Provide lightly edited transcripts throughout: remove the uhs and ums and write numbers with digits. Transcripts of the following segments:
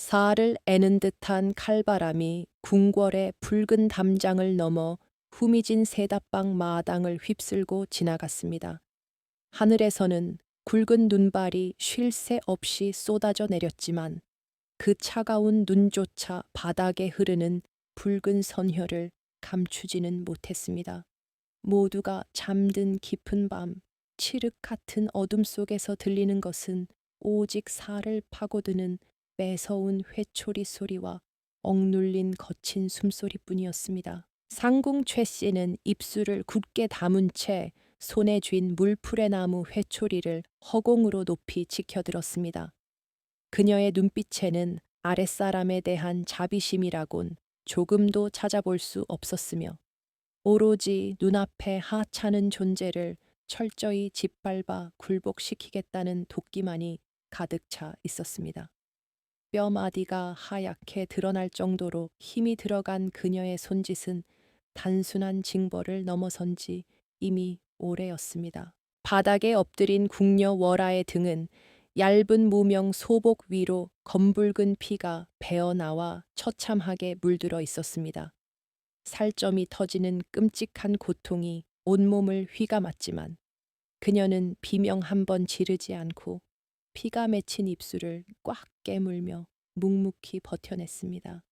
살을 애는 듯한 칼바람이 궁궐의 붉은 담장을 넘어 후미진 세다방 마당을 휩쓸고 지나갔습니다. 하늘에서는 굵은 눈발이 쉴 새 없이 쏟아져 내렸지만 그 차가운 눈조차 바닥에 흐르는 붉은 선혈을 감추지는 못했습니다. 모두가 잠든 깊은 밤, 칠흑 같은 어둠 속에서 들리는 것은 오직 살을 파고드는 매서운 회초리 소리와 억눌린 거친 숨소리뿐이었습니다. 상궁 최 씨는 입술을 굳게 다문 채 손에 쥔 물풀의 나무 회초리를 허공으로 높이 치켜들었습니다. 그녀의 눈빛에는 아랫사람에 대한 자비심이라곤 조금도 찾아볼 수 없었으며 오로지 눈앞의 하찮은 존재를 철저히 짓밟아 굴복시키겠다는 도끼만이 가득 차 있었습니다. 뼈마디가 하얗게 드러날 정도로 힘이 들어간 그녀의 손짓은 단순한 징벌을 넘어선 지 이미 오래였습니다. 바닥에 엎드린 궁녀 월아의 등은 얇은 무명 소복 위로 검붉은 피가 배어나와 처참하게 물들어 있었습니다. 살점이 터지는 끔찍한 고통이 온몸을 휘감았지만 그녀는 비명 한 번 지르지 않고 피가 맺힌 입술을 꽉 깨물며 묵묵히 버텨냈습니다.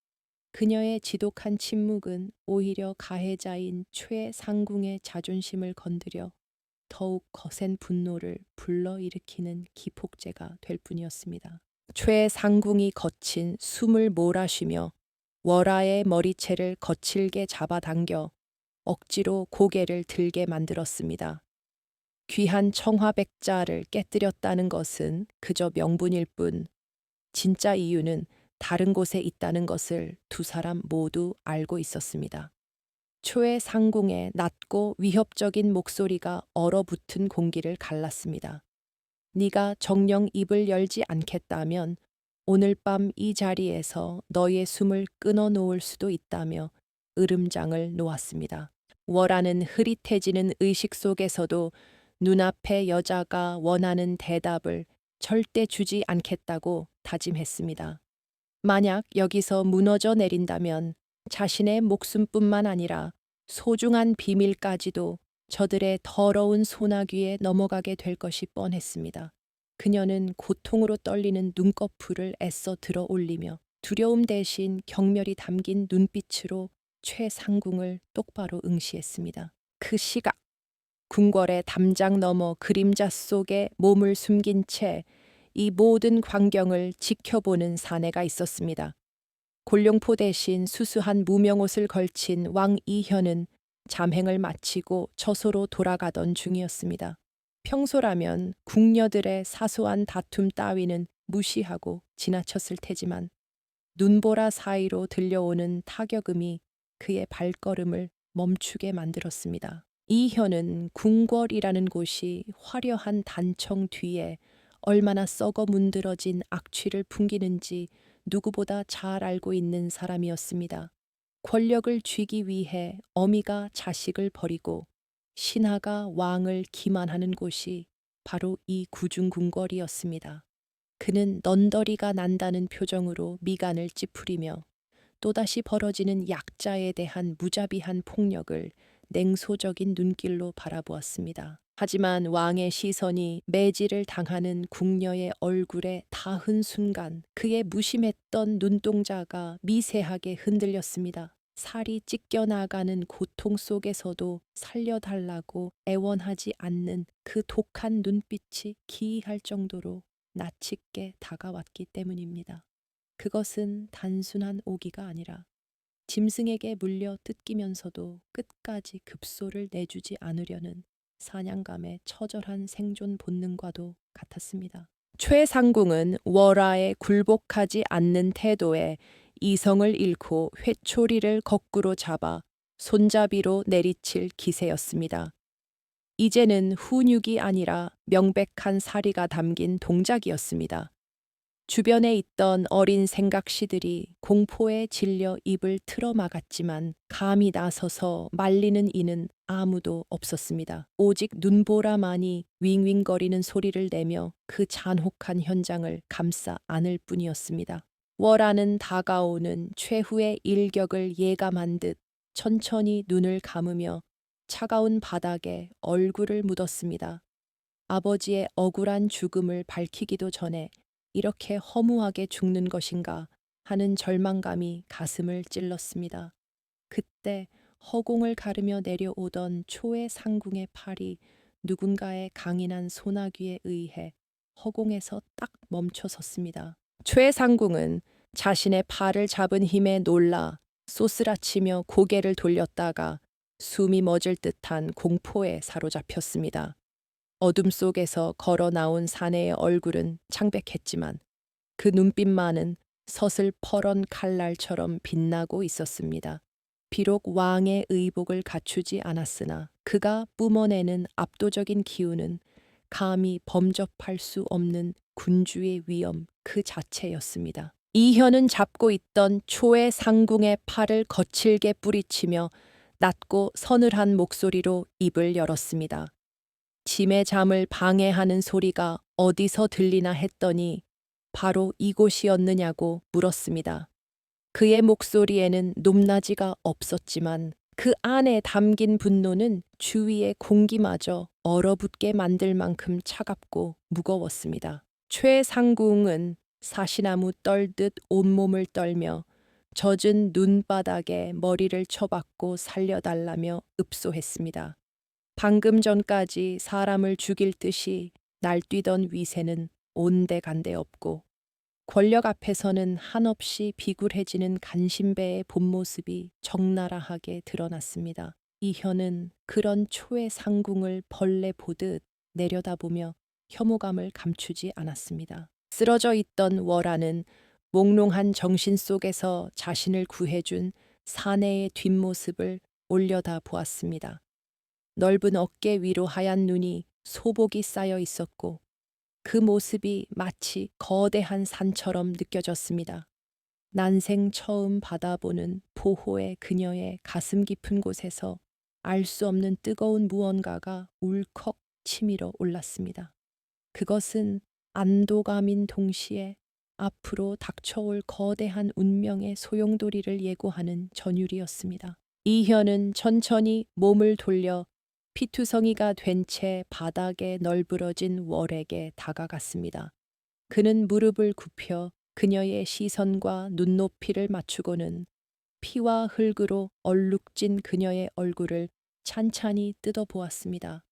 그녀의 지독한 침묵은 오히려 가해자인 최상궁의 자존심을 건드려 더욱 거센 분노를 불러일으키는 기폭제가 될 뿐이었습니다. 최상궁이 거친 숨을 몰아쉬며 월아의 머리채를 거칠게 잡아당겨 억지로 고개를 들게 만들었습니다. 귀한 청화백자를 깨뜨렸다는 것은 그저 명분일 뿐, 진짜 이유는 다른 곳에 있다는 것을 두 사람 모두 알고 있었습니다. 최상궁의 낮고 위협적인 목소리가 얼어붙은 공기를 갈랐습니다. 네가 정녕 입을 열지 않겠다면 오늘 밤 이 자리에서 너의 숨을 끊어 놓을 수도 있다며 으름장을 놓았습니다. 월아는 흐릿해지는 의식 속에서도 눈앞의 여자가 원하는 대답을 절대 주지 않겠다고 다짐했습니다. 만약 여기서 무너져 내린다면 자신의 목숨뿐만 아니라 소중한 비밀까지도 저들의 더러운 소나귀에 넘어가게 될 것이 뻔했습니다. 그녀는 고통으로 떨리는 눈꺼풀을 애써 들어 올리며 두려움 대신 경멸이 담긴 눈빛으로 최상궁을 똑바로 응시했습니다. 그 시각 궁궐의 담장 너머 그림자 속에 몸을 숨긴 채 이 모든 광경을 지켜보는 사내가 있었습니다. 골룡포 대신 수수한 무명옷을 걸친 왕 이현은 잠행을 마치고 저소로 돌아가던 중이었습니다. 평소라면 궁녀들의 사소한 다툼 따위는 무시하고 지나쳤을 테지만 눈보라 사이로 들려오는 타격음이 그의 발걸음을 멈추게 만들었습니다. 이현은 궁궐이라는 곳이 화려한 단청 뒤에 얼마나 썩어 문드러진 악취를 풍기는지 누구보다 잘 알고 있는 사람이었습니다. 권력을 쥐기 위해 어미가 자식을 버리고 신하가 왕을 기만하는 곳이 바로 이 구중궁궐이었습니다. 그는 넌더리가 난다는 표정으로 미간을 찌푸리며 또다시 벌어지는 약자에 대한 무자비한 폭력을 냉소적인 눈길로 바라보았습니다. 하지만 왕의 시선이 매질을 당하는 궁녀의 얼굴에 닿은 순간 그의 무심했던 눈동자가 미세하게 흔들렸습니다. 살이 찢겨나가는 고통 속에서도 살려달라고 애원하지 않는 그 독한 눈빛이 기이할 정도로 낯익게 다가왔기 때문입니다. 그것은 단순한 오기가 아니라 짐승에게 물려 뜯기면서도 끝까지 급소를 내주지 않으려는 사냥감의 처절한 생존 본능과도 같았습니다. 최상궁은 월아에 굴복하지 않는 태도에 이성을 잃고 회초리를 거꾸로 잡아 손잡이로 내리칠 기세였습니다. 이제는 훈육이 아니라 명백한 사리가 담긴 동작이었습니다. 주변에 있던 어린 생각시들이 공포에 질려 입을 틀어막았지만 감히 나서서 말리는 이는 아무도 없었습니다. 오직 눈보라만이 윙윙거리는 소리를 내며 그 잔혹한 현장을 감싸 안을 뿐이었습니다. 월하는 다가오는 최후의 일격을 예감한 듯 천천히 눈을 감으며 차가운 바닥에 얼굴을 묻었습니다. 아버지의 억울한 죽음을 밝히기도 전에 이렇게 허무하게 죽는 것인가 하는 절망감이 가슴을 찔렀습니다. 그때 허공을 가르며 내려오던 초의 상궁의 팔이 누군가의 강인한 소나귀에 의해 허공에서 딱 멈춰 섰습니다. 최상궁은 자신의 팔을 잡은 힘에 놀라 쏘스라치며 고개를 돌렸다가 숨이 멎을 듯한 공포에 사로잡혔습니다. 어둠 속에서 걸어 나온 사내의 얼굴은 창백했지만 그 눈빛만은 서슬퍼런 칼날처럼 빛나고 있었습니다. 비록 왕의 의복을 갖추지 않았으나 그가 뿜어내는 압도적인 기운은 감히 범접할 수 없는 군주의 위엄 그 자체였습니다. 이현은 잡고 있던 초의 상궁의 팔을 거칠게 뿌리치며 낮고 서늘한 목소리로 입을 열었습니다. 짐의 잠을 방해하는 소리가 어디서 들리나 했더니 바로 이곳이었느냐고 물었습니다. 그의 목소리에는 높낮이가 없었지만 그 안에 담긴 분노는 주위의 공기마저 얼어붙게 만들 만큼 차갑고 무거웠습니다. 최상궁은 사시나무 떨듯 온몸을 떨며 젖은 눈바닥에 머리를 쳐박고 살려달라며 읍소했습니다. 방금 전까지 사람을 죽일 듯이 날뛰던 위세는 온데간데 없고 권력 앞에서는 한없이 비굴해지는 간신배의 본 모습이 적나라하게 드러났습니다. 이현은 그런 초의 상궁을 벌레 보듯 내려다보며 혐오감을 감추지 않았습니다. 쓰러져 있던 월하는 몽롱한 정신 속에서 자신을 구해준 사내의 뒷모습을 올려다 보았습니다. 넓은 어깨 위로 하얀 눈이 소복이 쌓여 있었고 그 모습이 마치 거대한 산처럼 느껴졌습니다. 난생 처음 받아보는 보호의 그녀의 가슴 깊은 곳에서 알 수 없는 뜨거운 무언가가 울컥 치밀어 올랐습니다. 그것은 안도감인 동시에 앞으로 닥쳐올 거대한 운명의 소용돌이를 예고하는 전율이었습니다. 이현은 천천히 몸을 돌려 피투성이가 된 채 바닥에 널브러진 월에게 다가갔습니다. 그는 무릎을 굽혀 그녀의 시선과 눈높이를 맞추고는 피와 흙으로 얼룩진 그녀의 얼굴을 찬찬히 뜯어보았습니다.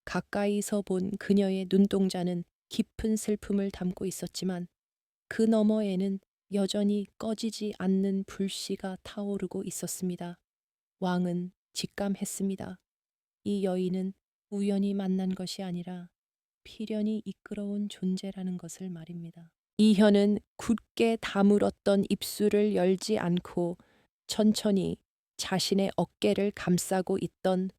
가까이서 본 그녀의 눈동자는 깊은 슬픔을 담고 있었지만 그 너머에는 여전히 꺼지지 않는 불씨가 타오르고 있었습니다. 왕은 직감했습니다. 이 여인은 우연히 만난 것이 아니라 필연이 이끌어온 존재라는 것을 말입니다. 이현은 굳게 다물었던 입술을 열지 않고 천천히 자신의 어깨를 감싸고 있던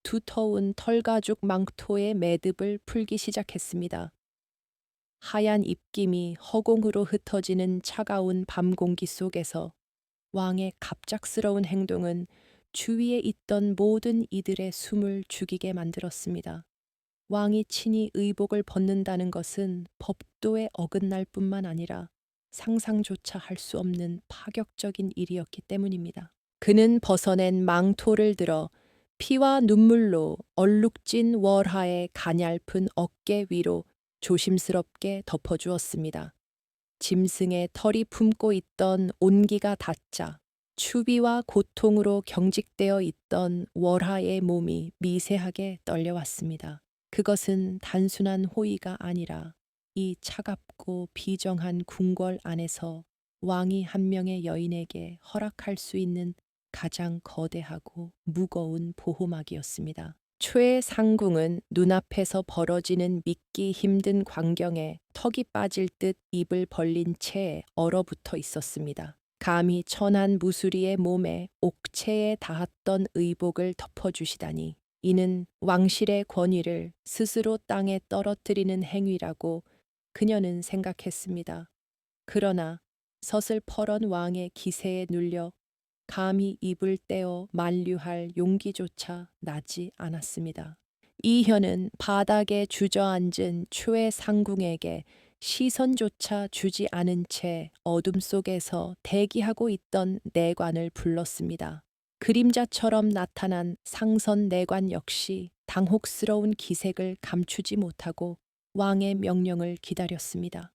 두터운 털가죽 망토의 매듭을 풀기 시작했습니다. 하얀 입김이 허공으로 흩어지는 차가운 밤 공기 속에서 왕의 갑작스러운 행동은 주위에 있던 모든 이들의 숨을 죽이게 만들었습니다. 왕이 친히 의복을 벗는다는 것은 법도에 어긋날 뿐만 아니라 상상조차 할 수 없는 파격적인 일이었기 때문입니다. 그는 벗어낸 망토를 들어 피와 눈물로 얼룩진 월하의 가냘픈 어깨 위로 조심스럽게 덮어주었습니다. 짐승의 털이 품고 있던 온기가 닿자 추위와 고통으로 경직되어 있던 월하의 몸이 미세하게 떨려왔습니다. 그것은 단순한 호의가 아니라 이 차갑고 비정한 궁궐 안에서 왕이 한 명의 여인에게 허락할 수 있는 가장 거대하고 무거운 보호막이었습니다. 최상궁은 눈앞에서 벌어지는 믿기 힘든 광경에 턱이 빠질 듯 입을 벌린 채 얼어붙어 있었습니다. 감히 천한 무수리의 몸에 옥체에 닿았던 의복을 덮어주시다니 이는 왕실의 권위를 스스로 땅에 떨어뜨리는 행위라고 그녀는 생각했습니다. 그러나 서슬퍼런 왕의 기세에 눌려 감히 입을 떼어 만류할 용기조차 나지 않았습니다. 이현은 바닥에 주저앉은 최상궁에게 시선조차 주지 않은 채 어둠 속에서 대기하고 있던 내관을 불렀습니다. 그림자처럼 나타난 상선 내관 역시 당혹스러운 기색을 감추지 못하고 왕의 명령을 기다렸습니다.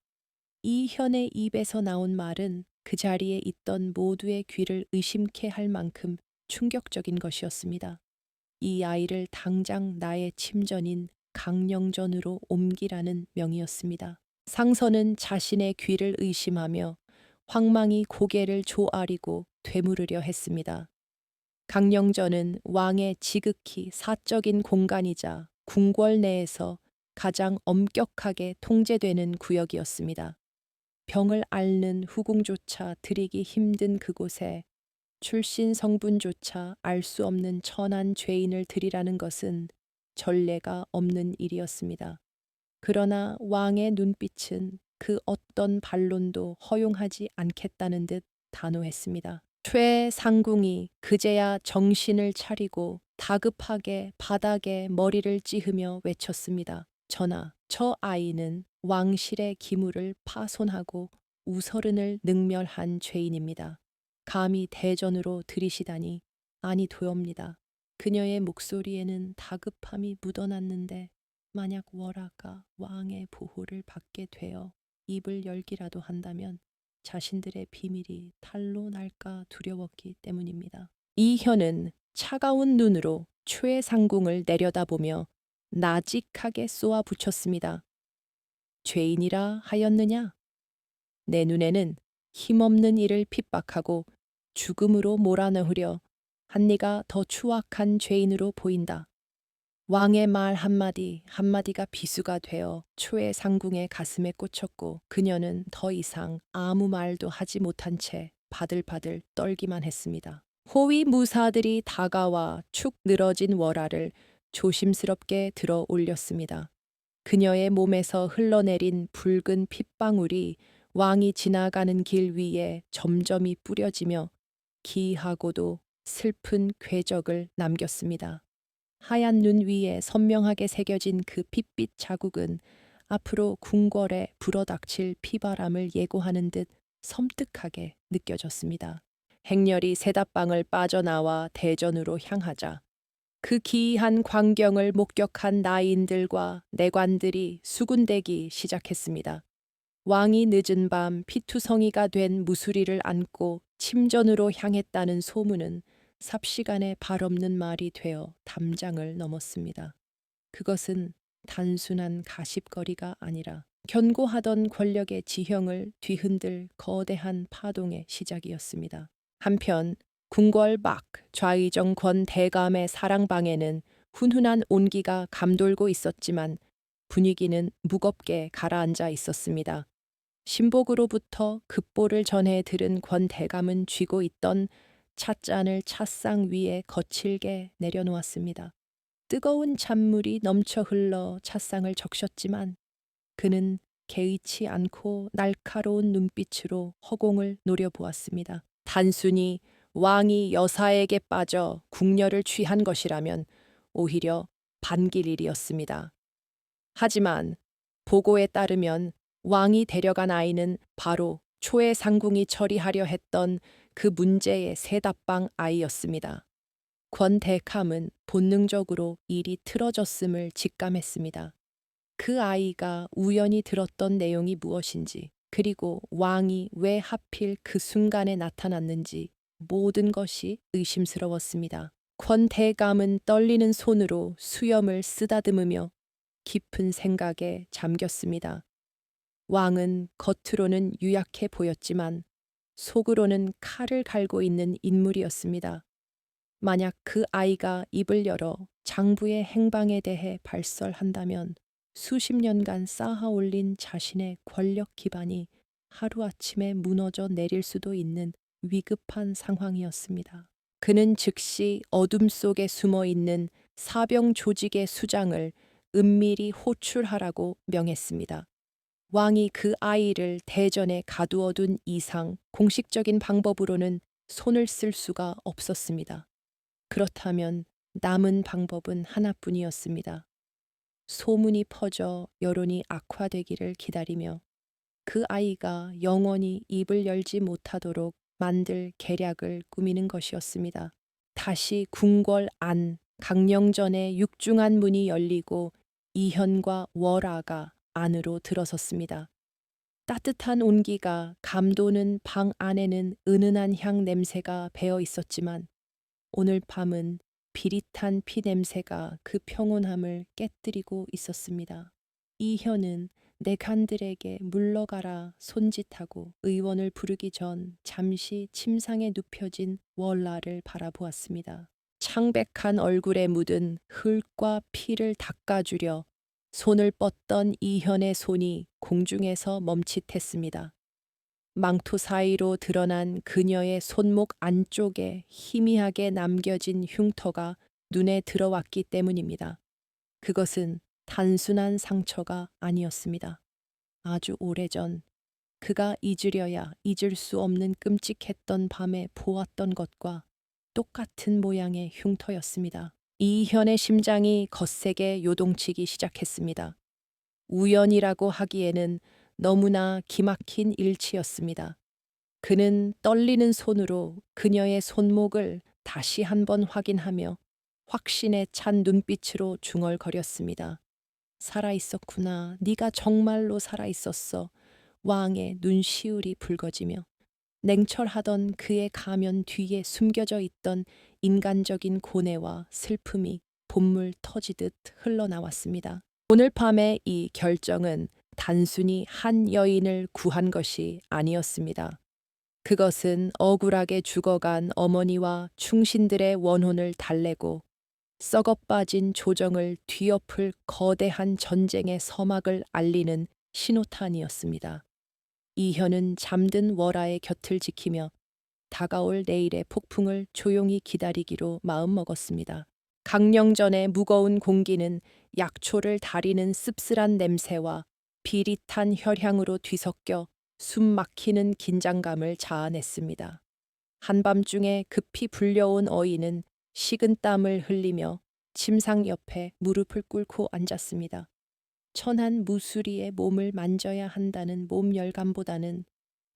이현의 입에서 나온 말은 그 자리에 있던 모두의 귀를 의심케 할 만큼 충격적인 것이었습니다. 이 아이를 당장 나의 침전인 강령전으로 옮기라는 명이었습니다. 상선은 자신의 귀를 의심하며 황망히 고개를 조아리고 되물으려 했습니다. 강령전은 왕의 지극히 사적인 공간이자 궁궐 내에서 가장 엄격하게 통제되는 구역이었습니다. 병을 앓는 후궁조차 들이기 힘든 그곳에 출신 성분조차 알 수 없는 천한 죄인을 들이라는 것은 전례가 없는 일이었습니다. 그러나 왕의 눈빛은 그 어떤 반론도 허용하지 않겠다는 듯 단호했습니다. 최상궁이 그제야 정신을 차리고 다급하게 바닥에 머리를 찌으며 외쳤습니다. 전하, 저 아이는 왕실의 기물을 파손하고 우서른을 능멸한 죄인입니다. 감히 대전으로 들이시다니 아니되옵니다. 그녀의 목소리에는 다급함이 묻어났는데 만약 월하가 왕의 보호를 받게 되어 입을 열기라도 한다면 자신들의 비밀이 탄로 날까 두려웠기 때문입니다. 이현은 차가운 눈으로 최상궁을 내려다보며 나직하게 쏘아 붙였습니다. 죄인이라 하였느냐? 내 눈에는 힘없는 이를 핍박하고 죽음으로 몰아넣으려 한 네가 더 추악한 죄인으로 보인다. 왕의 말 한마디 한마디가 비수가 되어 최상궁의 가슴에 꽂혔고 그녀는 더 이상 아무 말도 하지 못한 채 바들바들 떨기만 했습니다. 호위 무사들이 다가와 축 늘어진 월화를 조심스럽게 들어 올렸습니다. 그녀의 몸에서 흘러내린 붉은 핏방울이 왕이 지나가는 길 위에 점점이 뿌려지며 기이하고도 슬픈 궤적을 남겼습니다. 하얀 눈 위에 선명하게 새겨진 그 핏빛 자국은 앞으로 궁궐에 불어닥칠 피바람을 예고하는 듯 섬뜩하게 느껴졌습니다. 행렬이 세닷방을 빠져나와 대전으로 향하자 그 기이한 광경을 목격한 나인들과 내관들이 수군대기 시작했습니다. 왕이 늦은 밤 피투성이가 된 무수리를 안고 침전으로 향했다는 소문은 삽시간에 발없는 말이 되어 담장을 넘었습니다. 그것은 단순한 가십거리가 아니라 견고하던 권력의 지형을 뒤흔들 거대한 파동의 시작이었습니다. 한편 궁궐 밖 좌의정 권 대감의 사랑방에는 훈훈한 온기가 감돌고 있었지만 분위기는 무겁게 가라앉아 있었습니다. 신복으로부터 급보를 전해 들은 권 대감은 쥐고 있던 찻잔을 찻상 위에 거칠게 내려놓았습니다. 뜨거운 찬물이 넘쳐 흘러 찻상을 적셨지만 그는 개의치 않고 날카로운 눈빛으로 허공을 노려보았습니다. 단순히 왕이 여사에게 빠져 궁녀를 취한 것이라면 오히려 반길 일이었습니다. 하지만 보고에 따르면 왕이 데려간 아이는 바로 초해상궁이 처리하려 했던 그 문제의 세답방 아이였습니다. 권 대감은 본능적으로 일이 틀어졌음을 직감했습니다. 그 아이가 우연히 들었던 내용이 무엇인지, 그리고 왕이 왜 하필 그 순간에 나타났는지 모든 것이 의심스러웠습니다. 권 대감은 떨리는 손으로 수염을 쓰다듬으며 깊은 생각에 잠겼습니다. 왕은 겉으로는 유약해 보였지만 속으로는 칼을 갈고 있는 인물이었습니다. 만약 그 아이가 입을 열어 장부의 행방에 대해 발설한다면 수십 년간 쌓아올린 자신의 권력 기반이 하루아침에 무너져 내릴 수도 있는 위급한 상황이었습니다. 그는 즉시 어둠 속에 숨어 있는 사병 조직의 수장을 은밀히 호출하라고 명했습니다. 왕이 그 아이를 대전에 가두어둔 이상 공식적인 방법으로는 손을 쓸 수가 없었습니다. 그렇다면 남은 방법은 하나뿐이었습니다. 소문이 퍼져 여론이 악화되기를 기다리며 그 아이가 영원히 입을 열지 못하도록 만들 계략을 꾸미는 것이었습니다. 다시 궁궐 안 강령전의 육중한 문이 열리고 이현과 월아가 안으로 들어섰습니다. 따뜻한 온기가 감도는 방 안에는 은은한 향 냄새가 배어 있었지만 오늘 밤은 비릿한 피 냄새가 그 평온함을 깨뜨리고 있었습니다. 이현은 내간들에게 물러가라 손짓하고 의원을 부르기 전 잠시 침상에 눕혀진 월라를 바라보았습니다. 창백한 얼굴에 묻은 흙과 피를 닦아주려 손을 뻗던 이현의 손이 공중에서 멈칫했습니다. 망토 사이로 드러난 그녀의 손목 안쪽에 희미하게 남겨진 흉터가 눈에 들어왔기 때문입니다. 그것은 단순한 상처가 아니었습니다. 아주 오래전 그가 잊으려야 잊을 수 없는 끔찍했던 밤에 보았던 것과 똑같은 모양의 흉터였습니다. 이현의 심장이 거세게 요동치기 시작했습니다. 우연이라고 하기에는 너무나 기막힌 일치였습니다. 그는 떨리는 손으로 그녀의 손목을 다시 한번 확인하며 확신에 찬 눈빛으로 중얼거렸습니다. 살아있었구나. 네가 정말로 살아있었어. 왕의 눈시울이 붉어지며 냉철하던 그의 가면 뒤에 숨겨져 있던 인간적인 고뇌와 슬픔이 본물 터지듯 흘러나왔습니다. 오늘 밤의 이 결정은 단순히 한 여인을 구한 것이 아니었습니다. 그것은 억울하게 죽어간 어머니와 충신들의 원혼을 달래고 썩어빠진 조정을 뒤엎을 거대한 전쟁의 서막을 알리는 신호탄이었습니다. 이현은 잠든 월아의 곁을 지키며 다가올 내일의 폭풍을 조용히 기다리기로 마음먹었습니다. 강령전의 무거운 공기는 약초를 다리는 씁쓸한 냄새와 비릿한 혈향으로 뒤섞여 숨 막히는 긴장감을 자아냈습니다. 한밤중에 급히 불려온 어인은 식은 땀을 흘리며 침상 옆에 무릎을 꿇고 앉았습니다. 천한 무수리의 몸을 만져야 한다는 몸 열감보다는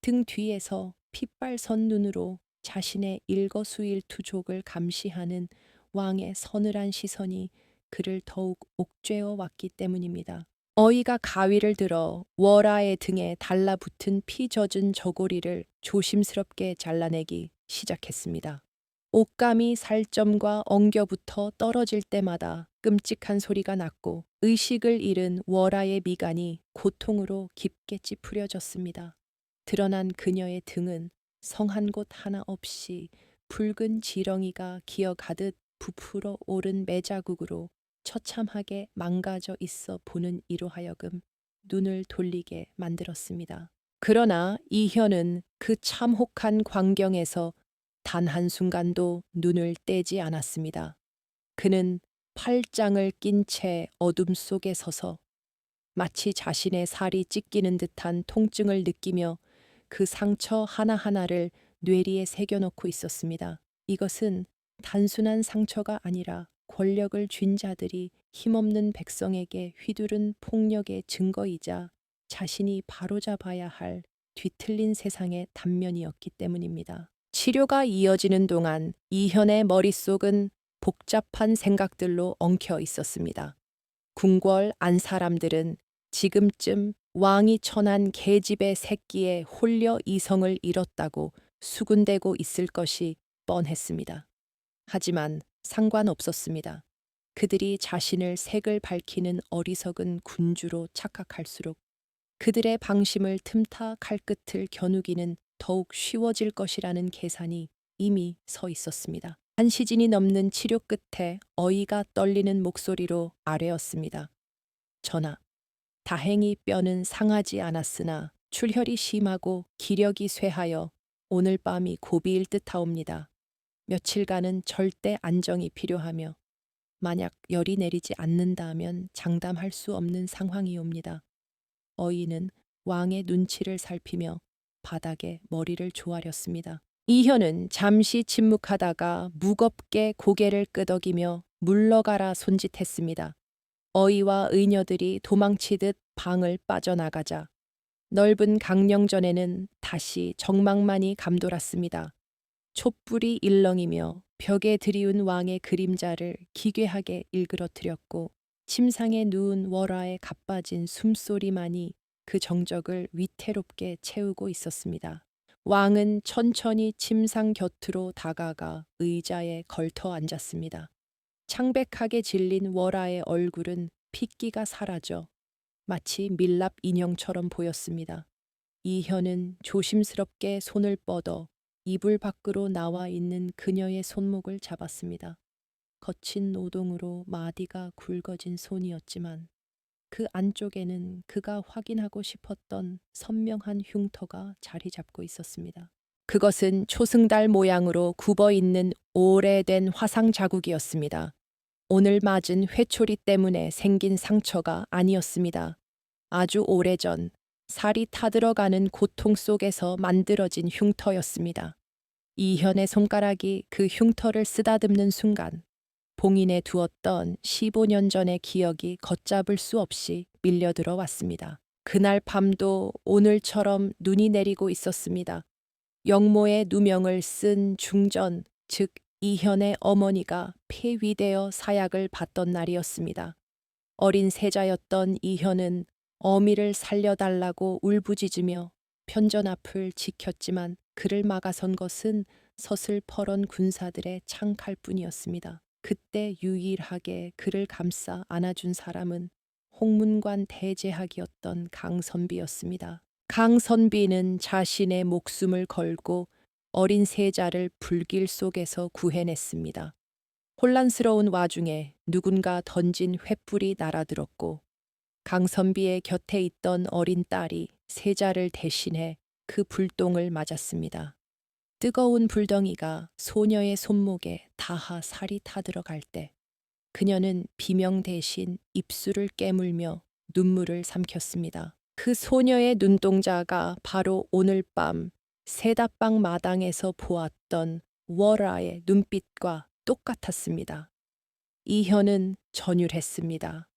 등 뒤에서 핏발선 눈으로 자신의 일거수일투족을 감시하는 왕의 서늘한 시선이 그를 더욱 옥죄어 왔기 때문입니다. 어이가 가위를 들어 월아의 등에 달라붙은 피 젖은 저고리를 조심스럽게 잘라내기 시작했습니다. 옷감이 살점과 엉겨붙어 떨어질 때마다 끔찍한 소리가 났고 의식을 잃은 월아의 미간이 고통으로 깊게 찌푸려졌습니다. 드러난 그녀의 등은 성 한 곳 하나 없이 붉은 지렁이가 기어가듯 부풀어 오른 매자국으로 처참하게 망가져 있어 보는 이로 하여금 눈을 돌리게 만들었습니다. 그러나 이현은 그 참혹한 광경에서 단 한순간도 눈을 떼지 않았습니다. 그는 팔짱을 낀 채 어둠 속에 서서 마치 자신의 살이 찢기는 듯한 통증을 느끼며 그 상처 하나하나를 뇌리에 새겨놓고 있었습니다. 이것은 단순한 상처가 아니라 권력을 쥔 자들이 힘없는 백성에게 휘두른 폭력의 증거이자 자신이 바로잡아야 할 뒤틀린 세상의 단면이었기 때문입니다. 치료가 이어지는 동안 이현의 머릿속은 복잡한 생각들로 엉켜 있었습니다. 궁궐 안 사람들은 지금쯤 왕이 천한 계집의 새끼에 홀려 이성을 잃었다고 수군대고 있을 것이 뻔했습니다. 하지만 상관없었습니다. 그들이 자신을 색을 밝히는 어리석은 군주로 착각할수록 그들의 방심을 틈타 칼끝을 겨누기는 더욱 쉬워질 것이라는 계산이 이미 서 있었습니다. 한 시즌이 넘는 치료 끝에 어이가 떨리는 목소리로 아뢰었습니다. 전하, 다행히 뼈는 상하지 않았으나 출혈이 심하고 기력이 쇠하여 오늘 밤이 고비일 듯하옵니다. 며칠간은 절대 안정이 필요하며 만약 열이 내리지 않는다 하면 장담할 수 없는 상황이옵니다. 어이는 왕의 눈치를 살피며 바닥에 머리를 조아렸습니다. 이현은 잠시 침묵하다가 무겁게 고개를 끄덕이며 물러가라 손짓했습니다. 어이와 의녀들이 도망치듯 방을 빠져나가자 넓은 강령전에는 다시 적막만이 감돌았습니다. 촛불이 일렁이며 벽에 드리운 왕의 그림자를 기괴하게 일그러뜨렸고 침상에 누운 월화의 가빠진 숨소리만이 그 정적을 위태롭게 채우고 있었습니다. 왕은 천천히 침상 곁으로 다가가 의자에 걸터 앉았습니다. 창백하게 질린 월화의 얼굴은 핏기가 사라져 마치 밀랍 인형처럼 보였습니다. 이현은 조심스럽게 손을 뻗어 이불 밖으로 나와 있는 그녀의 손목을 잡았습니다. 거친 노동으로 마디가 굵어진 손이었지만 그 안쪽에는 그가 확인하고 싶었던 선명한 흉터가 자리 잡고 있었습니다. 그것은 초승달 모양으로 굽어 있는 오래된 화상 자국이었습니다. 오늘 맞은 회초리 때문에 생긴 상처가 아니었습니다. 아주 오래전 살이 타들어가는 고통 속에서 만들어진 흉터였습니다. 이현의 손가락이 그 흉터를 쓰다듬는 순간 봉인해 두었던 15년 전의 기억이 걷잡을 수 없이 밀려들어 왔습니다. 그날 밤도 오늘처럼 눈이 내리고 있었습니다. 영모의 누명을 쓴 중전, 즉 이현의 어머니가 폐위되어 사약을 받던 날이었습니다. 어린 세자였던 이현은 어미를 살려달라고 울부짖으며 편전 앞을 지켰지만 그를 막아선 것은 서슬퍼런 군사들의 창칼뿐이었습니다. 그때 유일하게 그를 감싸 안아준 사람은 홍문관 대제학이었던 강선비였습니다. 강선비는 자신의 목숨을 걸고 어린 세자를 불길 속에서 구해냈습니다. 혼란스러운 와중에 누군가 던진 횃불이 날아들었고 강선비의 곁에 있던 어린 딸이 세자를 대신해 그 불똥을 맞았습니다. 뜨거운 불덩이가 소녀의 손목에 닿아 살이 타들어갈 때 그녀는 비명 대신 입술을 깨물며 눈물을 삼켰습니다. 그 소녀의 눈동자가 바로 오늘 밤 세다방 마당에서 보았던 월아의 눈빛과 똑같았습니다. 이현은 전율했습니다.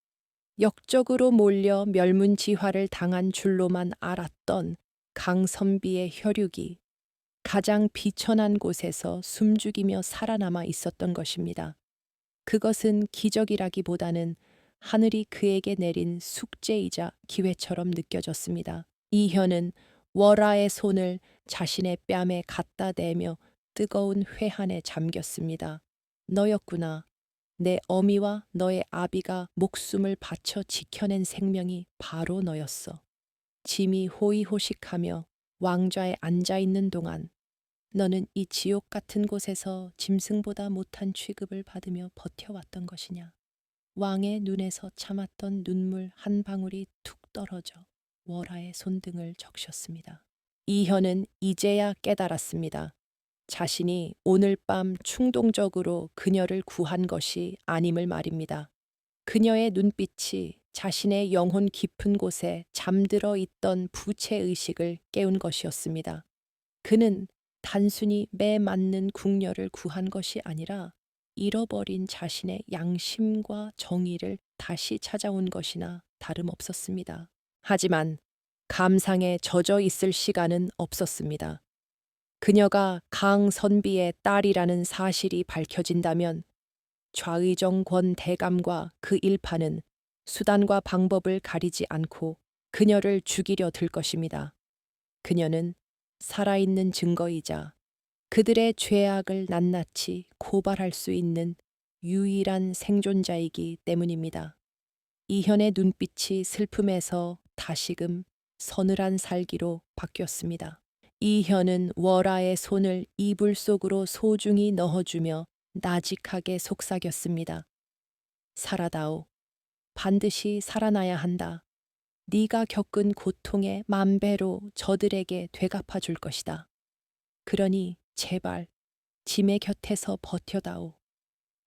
역적으로 몰려 멸문지화를 당한 줄로만 알았던 강선비의 혈육이 가장 비천한 곳에서 숨죽이며 살아남아 있었던 것입니다. 그것은 기적이라기보다는 하늘이 그에게 내린 숙제이자 기회처럼 느껴졌습니다. 이현은 월아의 손을 자신의 뺨에 갖다 대며 뜨거운 회한에 잠겼습니다. 너였구나. 내 어미와 너의 아비가 목숨을 바쳐 지켜낸 생명이 바로 너였어. 짐이 호의호식하며 왕좌에 앉아있는 동안 너는 이 지옥 같은 곳에서 짐승보다 못한 취급을 받으며 버텨왔던 것이냐. 왕의 눈에서 참았던 눈물 한 방울이 툭 떨어져 월아의 손등을 적셨습니다. 이현은 이제야 깨달았습니다. 자신이 오늘 밤 충동적으로 그녀를 구한 것이 아님을 말입니다. 그녀의 눈빛이 자신의 영혼 깊은 곳에 잠들어 있던 부채의식을 깨운 것이었습니다. 그는 단순히 매 맞는 궁녀를 구한 것이 아니라 잃어버린 자신의 양심과 정의를 다시 찾아온 것이나 다름없었습니다. 하지만 감상에 젖어 있을 시간은 없었습니다. 그녀가 강선비의 딸이라는 사실이 밝혀진다면 좌의정 권 대감과 그 일파는 수단과 방법을 가리지 않고 그녀를 죽이려 들 것입니다. 그녀는 살아있는 증거이자 그들의 죄악을 낱낱이 고발할 수 있는 유일한 생존자이기 때문입니다. 이현의 눈빛이 슬픔에서 다시금 서늘한 살기로 바뀌었습니다. 이현은 월아의 손을 이불 속으로 소중히 넣어주며 나직하게 속삭였습니다. 살아다오. 반드시 살아나야 한다. 네가 겪은 고통의 만배로 저들에게 되갚아 줄 것이다. 그러니 제발 짐의 곁에서 버텨다오.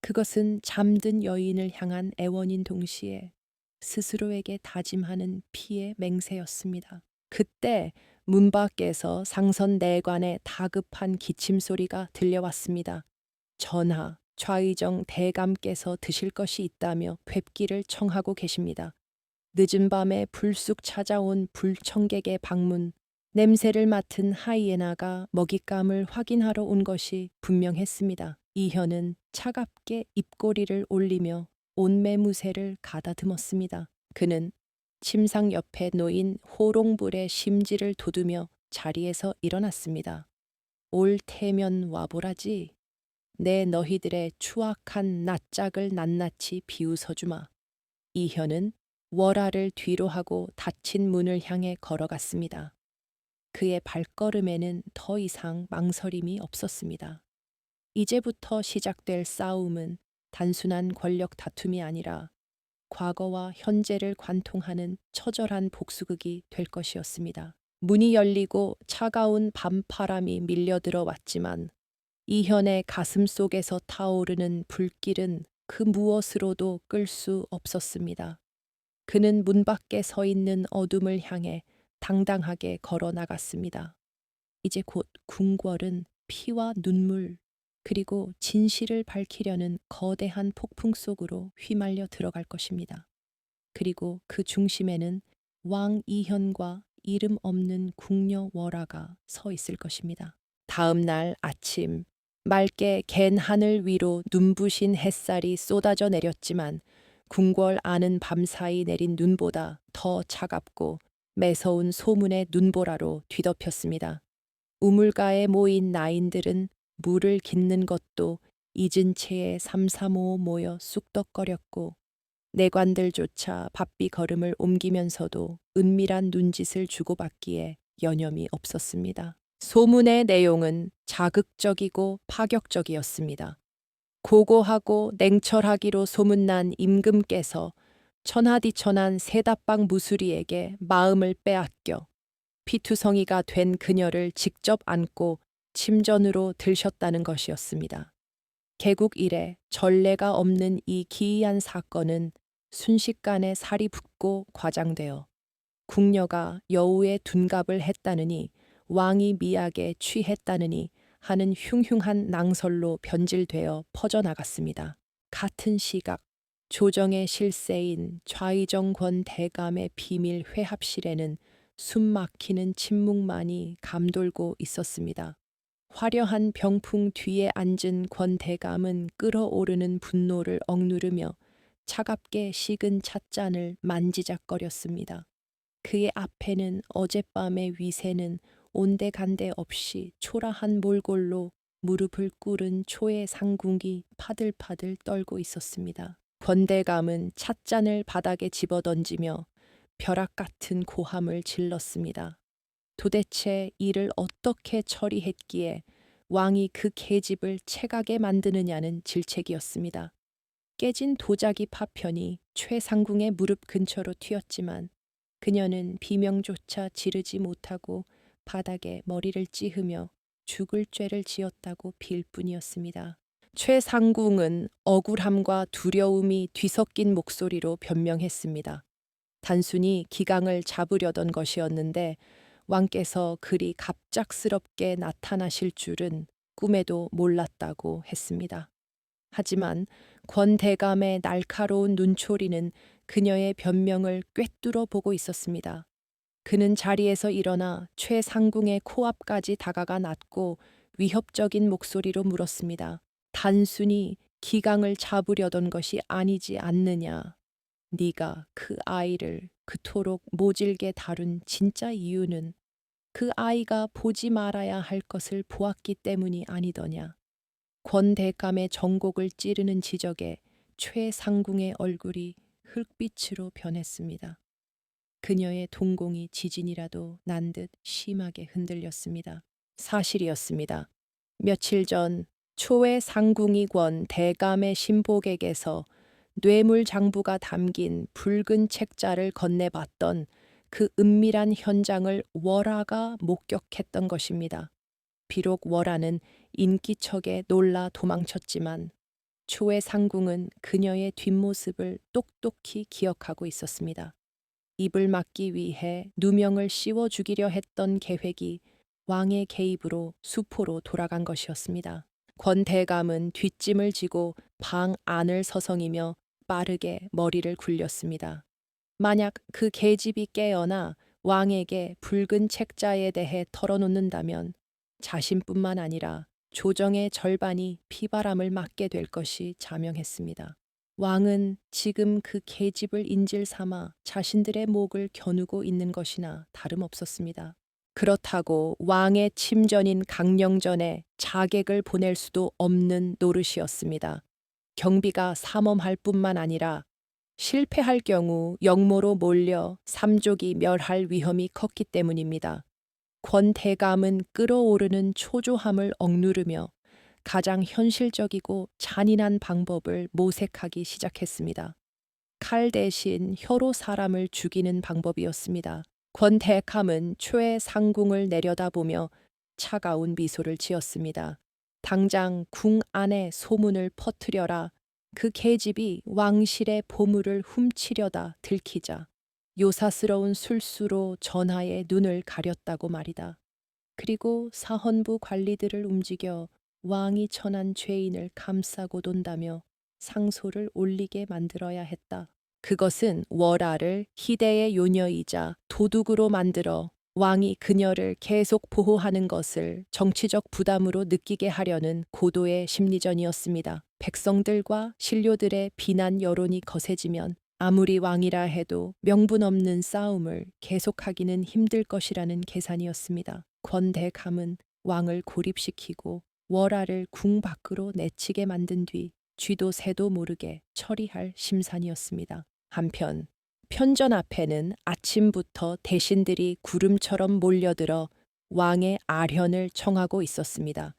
그것은 잠든 여인을 향한 애원인 동시에 스스로에게 다짐하는 피의 맹세였습니다. 그때 문 밖에서 상선 내관의 다급한 기침 소리가 들려왔습니다. 전하, 좌의정 대감께서 드실 것이 있다며 뵙기를 청하고 계십니다. 늦은 밤에 불쑥 찾아온 불청객의 방문, 냄새를 맡은 하이에나가 먹잇감을 확인하러 온 것이 분명했습니다. 이현은 차갑게 입꼬리를 올리며 온매무새를 가다듬었습니다. 그는 침상 옆에 놓인 호롱불에 심지를 돋우며 자리에서 일어났습니다. 올 테면 와보라지. 내 너희들의 추악한 낯짝을 낱낱이 비웃어주마. 이현은 월화를 뒤로 하고 닫힌 문을 향해 걸어갔습니다. 그의 발걸음에는 더 이상 망설임이 없었습니다. 이제부터 시작될 싸움은 단순한 권력 다툼이 아니라 과거와 현재를 관통하는 처절한 복수극이 될 것이었습니다. 문이 열리고 차가운 밤바람이 밀려들어 왔지만 이현의 가슴 속에서 타오르는 불길은 그 무엇으로도 끌 수 없었습니다. 그는 문 밖에 서 있는 어둠을 향해 당당하게 걸어 나갔습니다. 이제 곧 궁궐은 피와 눈물 그리고 진실을 밝히려는 거대한 폭풍 속으로 휘말려 들어갈 것입니다. 그리고 그 중심에는 왕 이현과 이름 없는 궁녀 월화가 서 있을 것입니다. 다음 날 아침, 맑게 갠 하늘 위로 눈부신 햇살이 쏟아져 내렸지만 궁궐 안은 밤사이 내린 눈보다 더 차갑고 매서운 소문의 눈보라로 뒤덮였습니다. 우물가에 모인 나인들은 물을 깃는 것도 잊은 채에 삼삼오오 모여 쑥덕거렸고 내관들조차 바삐 걸음을 옮기면서도 은밀한 눈짓을 주고받기에 여념이 없었습니다. 소문의 내용은 자극적이고 파격적이었습니다. 고고하고 냉철하기로 소문난 임금께서 천하디천한 세다방 무수리에게 마음을 빼앗겨 피투성이가 된 그녀를 직접 안고 침전으로 들셨다는 것이었습니다. 개국 이래 전례가 없는 이 기이한 사건은 순식간에 살이 붙고 과장되어 궁녀가 여우의 둔갑을 했다느니 왕이 미약에 취했다느니 하는 흉흉한 낭설로 변질되어 퍼져나갔습니다. 같은 시각 조정의 실세인 좌의정권 대감의 비밀 회합실에는 숨막히는 침묵만이 감돌고 있었습니다. 화려한 병풍 뒤에 앉은 권 대감은 끓어오르는 분노를 억누르며 차갑게 식은 찻잔을 만지작거렸습니다. 그의 앞에는 어젯밤의 위세는 온데간데 없이 초라한 몰골로 무릎을 꿇은 초의 상궁이 파들파들 떨고 있었습니다. 권대감은 찻잔을 바닥에 집어던지며 벼락 같은 고함을 질렀습니다. 도대체 이를 어떻게 처리했기에 왕이 그 계집을 채가게 만드느냐는 질책이었습니다. 깨진 도자기 파편이 최상궁의 무릎 근처로 튀었지만 그녀는 비명조차 지르지 못하고 바닥에 머리를 찌으며 죽을 죄를 지었다고 빌 뿐이었습니다. 최상궁은 억울함과 두려움이 뒤섞인 목소리로 변명했습니다. 단순히 기강을 잡으려던 것이었는데 왕께서 그리 갑작스럽게 나타나실 줄은 꿈에도 몰랐다고 했습니다. 하지만 권 대감의 날카로운 눈초리는 그녀의 변명을 꿰뚫어 보고 있었습니다. 그는 자리에서 일어나 최상궁의 코앞까지 다가가 낫고 위협적인 목소리로 물었습니다. 단순히 기강을 잡으려던 것이 아니지 않느냐. 네가 그 아이를 그토록 모질게 다룬 진짜 이유는 그 아이가 보지 말아야 할 것을 보았기 때문이 아니더냐. 권 대감의 정곡을 찌르는 지적에 최상궁의 얼굴이 흙빛으로 변했습니다. 그녀의 동공이 지진이라도 난 듯 심하게 흔들렸습니다. 사실이었습니다. 며칠 전 초의 상궁이 권 대감의 신복에게서 뇌물 장부가 담긴 붉은 책자를 건네봤던 그 은밀한 현장을 월화가 목격했던 것입니다. 비록 월화는 인기척에 놀라 도망쳤지만 초의 상궁은 그녀의 뒷모습을 똑똑히 기억하고 있었습니다. 입을 막기 위해 누명을 씌워 죽이려 했던 계획이 왕의 개입으로 수포로 돌아간 것이었습니다. 권 대감은 뒷짐을 지고 방 안을 서성이며 빠르게 머리를 굴렸습니다. 만약 그 계집이 깨어나 왕에게 붉은 책자에 대해 털어놓는다면 자신뿐만 아니라 조정의 절반이 피바람을 맞게 될 것이 자명했습니다. 왕은 지금 그 계집을 인질 삼아 자신들의 목을 겨누고 있는 것이나 다름없었습니다. 그렇다고 왕의 침전인 강령전에 자객을 보낼 수도 없는 노릇이었습니다. 경비가 삼엄할 뿐만 아니라 실패할 경우 영모로 몰려 삼족이 멸할 위험이 컸기 때문입니다. 권대감은 끓어오르는 초조함을 억누르며 가장 현실적이고 잔인한 방법을 모색하기 시작했습니다. 칼 대신 혀로 사람을 죽이는 방법이었습니다. 권대감은 초의 상궁을 내려다보며 차가운 미소를 지었습니다. 당장 궁 안에 소문을 퍼뜨려라. 그 계집이 왕실의 보물을 훔치려다 들키자 요사스러운 술수로 전하의 눈을 가렸다고 말이다. 그리고 사헌부 관리들을 움직여 왕이 처한 죄인을 감싸고 돈다며 상소를 올리게 만들어야 했다. 그것은 월아를 희대의 요녀이자 도둑으로 만들어 왕이 그녀를 계속 보호하는 것을 정치적 부담으로 느끼게 하려는 고도의 심리전이었습니다. 백성들과 신료들의 비난 여론이 거세지면 아무리 왕이라 해도 명분 없는 싸움을 계속하기는 힘들 것이라는 계산이었습니다. 권대감은 왕을 고립시키고 월아를 궁 밖으로 내치게 만든 뒤 쥐도 새도 모르게 처리할 심산이었습니다. 한편 편전 앞에는 아침부터 대신들이 구름처럼 몰려들어 왕의 아련을 청하고 있었습니다.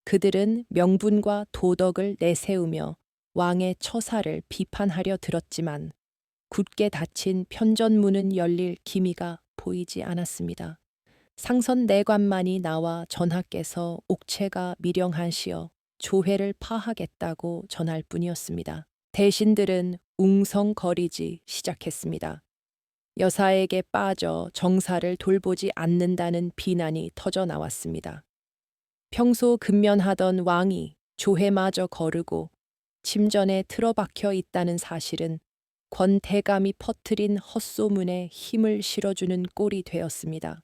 그들은 명분과 도덕을 내세우며 왕의 처사를 비판하려 들었지만 굳게 닫힌 편전문은 열릴 기미가 보이지 않았습니다. 상선 내관만이 나와 전하께서 옥체가 미령하시어 조회를 파하겠다고 전할 뿐이었습니다. 대신들은 웅성거리지 시작했습니다. 여사에게 빠져 정사를 돌보지 않는다는 비난이 터져 나왔습니다. 평소 근면하던 왕이 조회마저 거르고 침전에 틀어박혀 있다는 사실은 권대감이 퍼뜨린 헛소문에 힘을 실어주는 꼴이 되었습니다.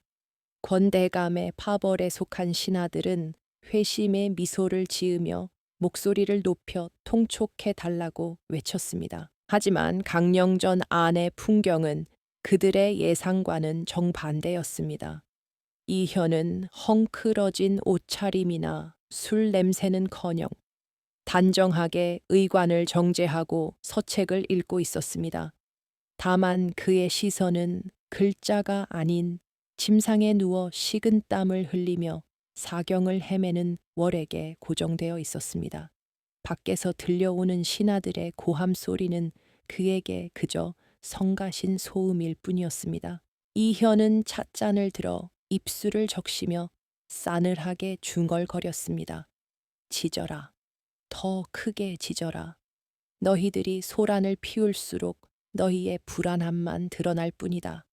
권대감의 파벌에 속한 신하들은 회심의 미소를 지으며 목소리를 높여 통촉해 달라고 외쳤습니다. 하지만 강령전 안의 풍경은 그들의 예상과는 정반대였습니다. 이현은 헝클어진 옷차림이나 술 냄새는커녕 단정하게 의관을 정제하고 서책을 읽고 있었습니다. 다만 그의 시선은 글자가 아닌 침상에 누워 식은 땀을 흘리며 사경을 헤매는 월에게 고정되어 있었습니다. 밖에서 들려오는 신하들의 고함 소리는 그에게 그저 성가신 소음일 뿐이었습니다. 이현은 찻잔을 들어 입술을 적시며 싸늘하게 중얼거렸습니다. 지져라. 더 크게 지져라. 너희들이 소란을 피울수록 너희의 불안함만 드러날 뿐이다.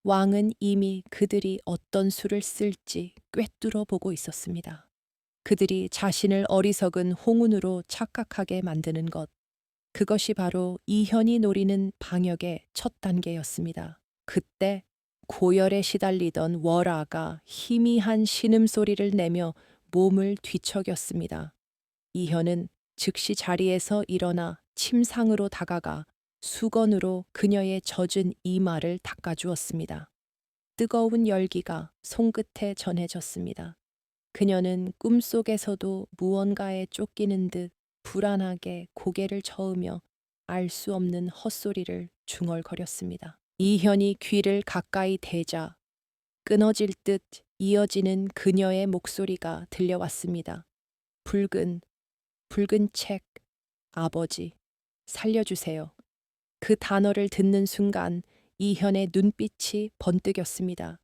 왕은 이미 그들이 어떤 수를 쓸지 꿰뚫어 보고 있었습니다. 그들이 자신을 어리석은 홍운으로 착각하게 만드는 것. 그것이 바로 이현이 노리는 방역의 첫 단계였습니다. 그때 고열에 시달리던 월아가 희미한 신음소리를 내며 몸을 뒤척였습니다. 이현은 즉시 자리에서 일어나 침상으로 다가가 수건으로 그녀의 젖은 이마를 닦아주었습니다. 뜨거운 열기가 손끝에 전해졌습니다. 그녀는 꿈속에서도 무언가에 쫓기는 듯 불안하게 고개를 저으며 알 수 없는 헛소리를 중얼거렸습니다. 이현이 귀를 가까이 대자 끊어질 듯 이어지는 그녀의 목소리가 들려왔습니다. 붉은 책, 아버지, 살려주세요. 그 단어를 듣는 순간 이현의 눈빛이 번뜩였습니다.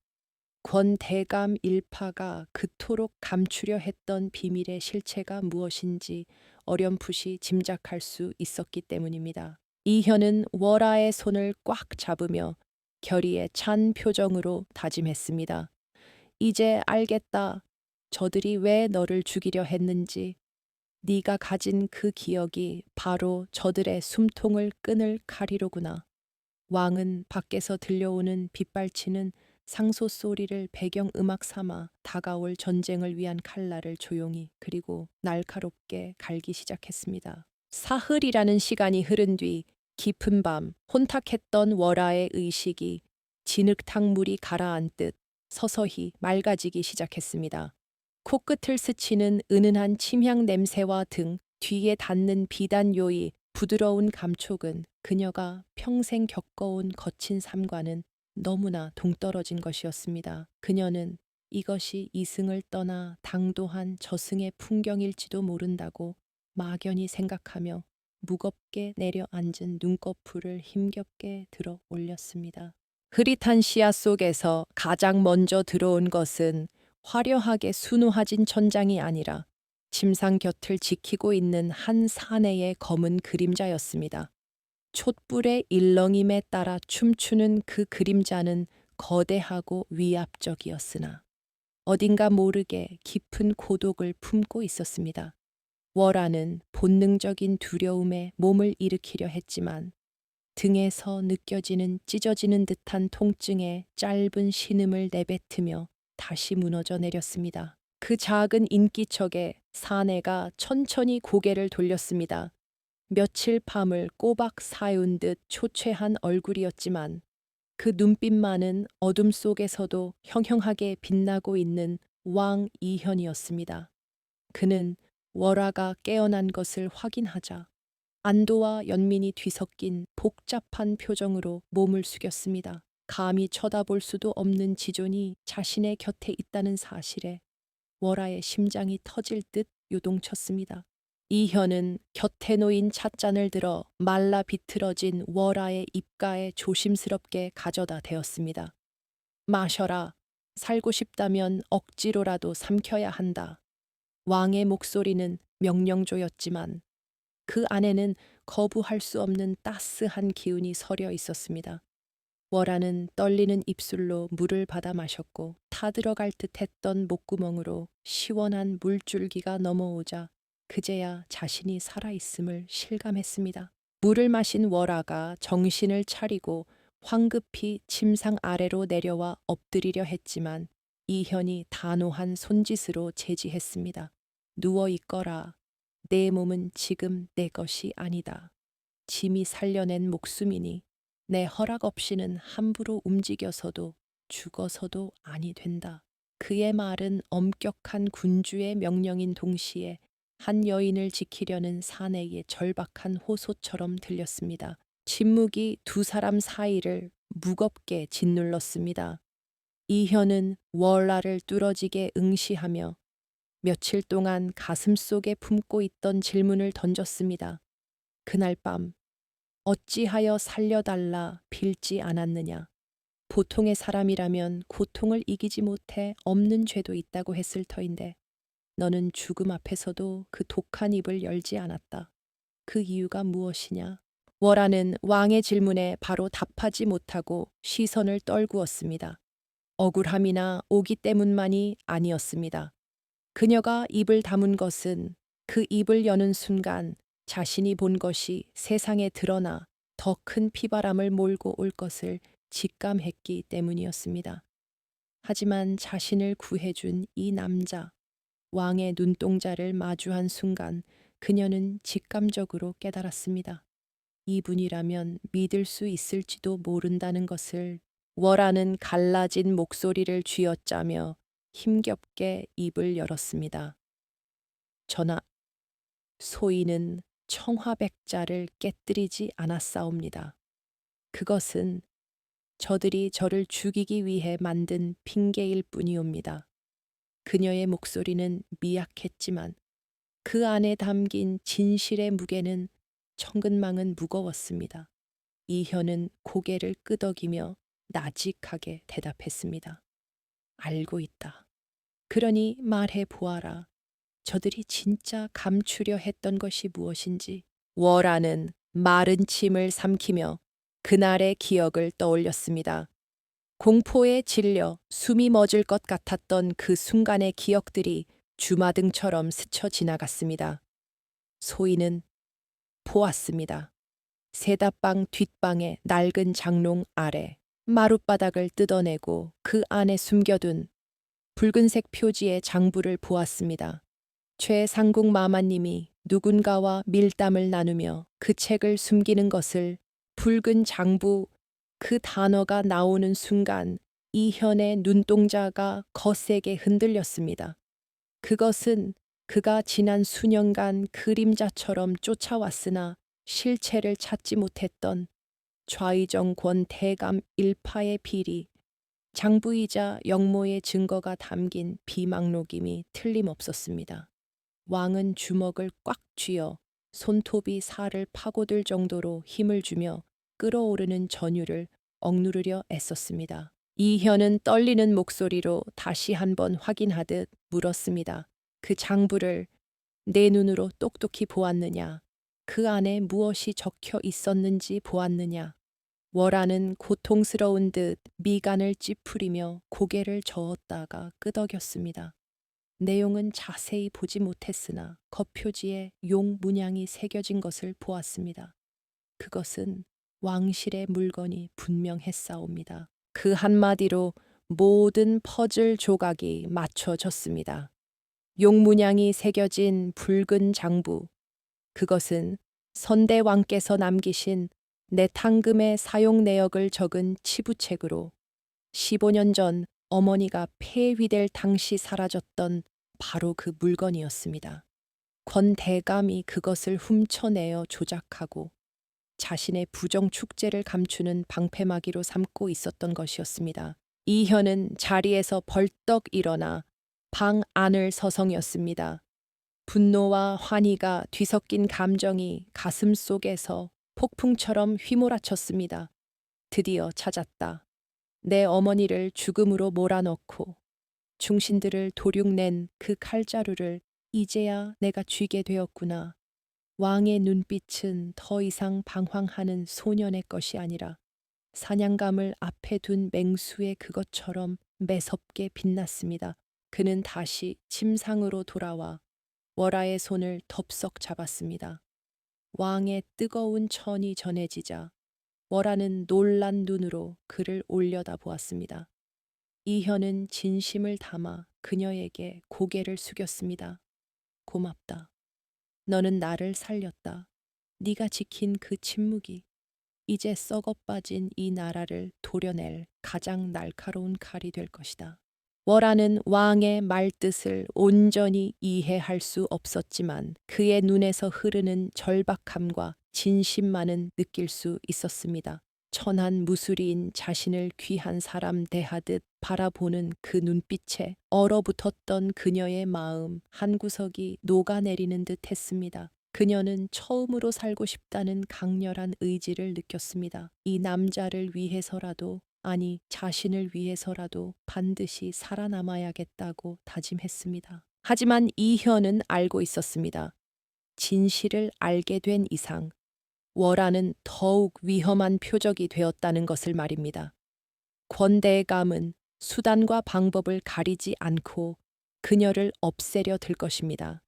권대감 일파가 그토록 감추려 했던 비밀의 실체가 무엇인지 어렴풋이 짐작할 수 있었기 때문입니다. 이현은 월아의 손을 꽉 잡으며 결의에 찬 표정으로 다짐했습니다. 이제 알겠다. 저들이 왜 너를 죽이려 했는지. 네가 가진 그 기억이 바로 저들의 숨통을 끊을 칼이로구나. 왕은 밖에서 들려오는 빗발치는 상소 소리를 배경음악 삼아 다가올 전쟁을 위한 칼날을 조용히 그리고 날카롭게 갈기 시작했습니다. 사흘이라는 시간이 흐른 뒤 깊은 밤 혼탁했던 월화의 의식이 진흙탕물이 가라앉듯 서서히 맑아지기 시작했습니다. 코끝을 스치는 은은한 침향 냄새와 등 뒤에 닿는 비단 요이 부드러운 감촉은 그녀가 평생 겪어온 거친 삶과는 너무나 동떨어진 것이었습니다. 그녀는 이것이 이승을 떠나 당도한 저승의 풍경일지도 모른다고 막연히 생각하며 무겁게 내려앉은 눈꺼풀을 힘겹게 들어 올렸습니다. 흐릿한 시야 속에서 가장 먼저 들어온 것은 화려하게 수놓아진 천장이 아니라 침상 곁을 지키고 있는 한 사내의 검은 그림자였습니다. 촛불의 일렁임에 따라 춤추는 그 그림자는 거대하고 위압적이었으나 어딘가 모르게 깊은 고독을 품고 있었습니다. 월화는 본능적인 두려움에 몸을 일으키려 했지만 등에서 느껴지는 찢어지는 듯한 통증에 짧은 신음을 내뱉으며 다시 무너져 내렸습니다. 그 작은 인기척에 사내가 천천히 고개를 돌렸습니다. 며칠 밤을 꼬박 사윤 듯 초췌한 얼굴이었지만 그 눈빛만은 어둠 속에서도 형형하게 빛나고 있는 왕 이현이었습니다. 그는 월화가 깨어난 것을 확인하자 안도와 연민이 뒤섞인 복잡한 표정으로 몸을 숙였습니다. 감히 쳐다볼 수도 없는 지존이 자신의 곁에 있다는 사실에 월화의 심장이 터질 듯 요동쳤습니다. 이현은 곁에 놓인 찻잔을 들어 말라 비틀어진 월화의 입가에 조심스럽게 가져다 대었습니다. 마셔라. 살고 싶다면 억지로라도 삼켜야 한다. 왕의 목소리는 명령조였지만 그 안에는 거부할 수 없는 따스한 기운이 서려 있었습니다. 월화는 떨리는 입술로 물을 받아 마셨고 타들어갈 듯했던 목구멍으로 시원한 물줄기가 넘어오자 그제야 자신이 살아있음을 실감했습니다. 물을 마신 월화가 정신을 차리고 황급히 침상 아래로 내려와 엎드리려 했지만 이현이 단호한 손짓으로 제지했습니다. 누워 있거라. 내 몸은 지금 내 것이 아니다. 짐이 살려낸 목숨이니 내 허락 없이는 함부로 움직여서도 죽어서도 아니 된다. 그의 말은 엄격한 군주의 명령인 동시에 한 여인을 지키려는 사내의 절박한 호소처럼 들렸습니다. 침묵이 두 사람 사이를 무겁게 짓눌렀습니다. 이현은 월화를 뚫어지게 응시하며 며칠 동안 가슴속에 품고 있던 질문을 던졌습니다. 그날 밤 어찌하여 살려달라 빌지 않았느냐. 보통의 사람이라면 고통을 이기지 못해 없는 죄도 있다고 했을 터인데 너는 죽음 앞에서도 그 독한 입을 열지 않았다. 그 이유가 무엇이냐? 월화는 왕의 질문에 바로 답하지 못하고 시선을 떨구었습니다. 억울함이나 오기 때문만이 아니었습니다. 그녀가 입을 다문 것은 그 입을 여는 순간 자신이 본 것이 세상에 드러나 더 큰 피바람을 몰고 올 것을 직감했기 때문이었습니다. 하지만 자신을 구해준 이 남자, 왕의 눈동자를 마주한 순간 그녀는 직감적으로 깨달았습니다. 이분이라면 믿을 수 있을지도 모른다는 것을. 월화는 갈라진 목소리를 쥐어짜며 힘겹게 입을 열었습니다. 전하, 소인은 청화백자를 깨뜨리지 않았사옵니다. 그것은 저들이 저를 죽이기 위해 만든 핑계일 뿐이옵니다. 그녀의 목소리는 미약했지만 그 안에 담긴 진실의 무게는 천근망은 무거웠습니다. 이현은 고개를 끄덕이며 나직하게 대답했습니다. 알고 있다. 그러니 말해 보아라. 저들이 진짜 감추려 했던 것이 무엇인지. 월화는 마른 침을 삼키며 그날의 기억을 떠올렸습니다. 공포에 질려 숨이 멎을 것 같았던 그 순간의 기억들이 주마등처럼 스쳐 지나갔습니다. 소인은 보았습니다. 세다방 뒷방의 낡은 장롱 아래 마룻바닥을 뜯어내고 그 안에 숨겨둔 붉은색 표지의 장부를 보았습니다. 최상국 마마님이 누군가와 밀담을 나누며 그 책을 숨기는 것을 붉은 장부 그 단어가 나오는 순간 이현의 눈동자가 거세게 흔들렸습니다. 그것은 그가 지난 수년간 그림자처럼 쫓아왔으나 실체를 찾지 못했던 좌의정권 대감 일파의 비리, 장부이자 역모의 증거가 담긴 비망록임이 틀림없었습니다. 왕은 주먹을 꽉 쥐어 손톱이 살을 파고들 정도로 힘을 주며 끓어오르는 전율을 억누르려 애썼습니다. 이현은 떨리는 목소리로 다시 한번 확인하듯 물었습니다. 그 장부를 내 눈으로 똑똑히 보았느냐? 그 안에 무엇이 적혀 있었는지 보았느냐? 월하는 고통스러운 듯 미간을 찌푸리며 고개를 저었다가 끄덕였습니다. 내용은 자세히 보지 못했으나 겉표지에 용 문양이 새겨진 것을 보았습니다. 그것은 왕실의 물건이 분명했사옵니다. 그 한마디로 모든 퍼즐 조각이 맞춰졌습니다. 용 문양이 새겨진 붉은 장부, 그것은 선대왕께서 남기신 내탕금의 사용 내역을 적은 치부책으로 15년 전 어머니가 폐위될 당시 사라졌던 바로 그 물건이었습니다. 권 대감이 그것을 훔쳐내어 조작하고 자신의 부정 축제를 감추는 방패막이로 삼고 있었던 것이었습니다. 이현은 자리에서 벌떡 일어나 방 안을 서성였습니다. 분노와 환희가 뒤섞인 감정이 가슴 속에서 폭풍처럼 휘몰아쳤습니다. 드디어 찾았다. 내 어머니를 죽음으로 몰아넣고 충신들을 도륙낸 그 칼자루를 이제야 내가 쥐게 되었구나. 왕의 눈빛은 더 이상 방황하는 소년의 것이 아니라 사냥감을 앞에 둔 맹수의 그것처럼 매섭게 빛났습니다. 그는 다시 침상으로 돌아와 월하의 손을 덥석 잡았습니다. 왕의 뜨거운 천이 전해지자 월하는 놀란 눈으로 그를 올려다 보았습니다. 이현은 진심을 담아 그녀에게 고개를 숙였습니다. 고맙다. 너는 나를 살렸다. 네가 지킨 그 침묵이 이제 썩어빠진 이 나라를 도려낼 가장 날카로운 칼이 될 것이다. 월하는 왕의 말뜻을 온전히 이해할 수 없었지만 그의 눈에서 흐르는 절박함과 진심만은 느낄 수 있었습니다. 천한 무술이인 자신을 귀한 사람 대하듯 바라보는 그 눈빛에 얼어붙었던 그녀의 마음 한구석이 녹아내리는 듯 했습니다. 그녀는 처음으로 살고 싶다는 강렬한 의지를 느꼈습니다. 이 남자를 위해서라도, 아니 자신을 위해서라도 반드시 살아남아야겠다고 다짐했습니다. 하지만 이현은 알고 있었습니다. 진실을 알게 된 이상 월하는 더욱 위험한 표적이 되었다는 것을 말입니다. 권대감은 수단과 방법을 가리지 않고 그녀를 없애려 들 것입니다.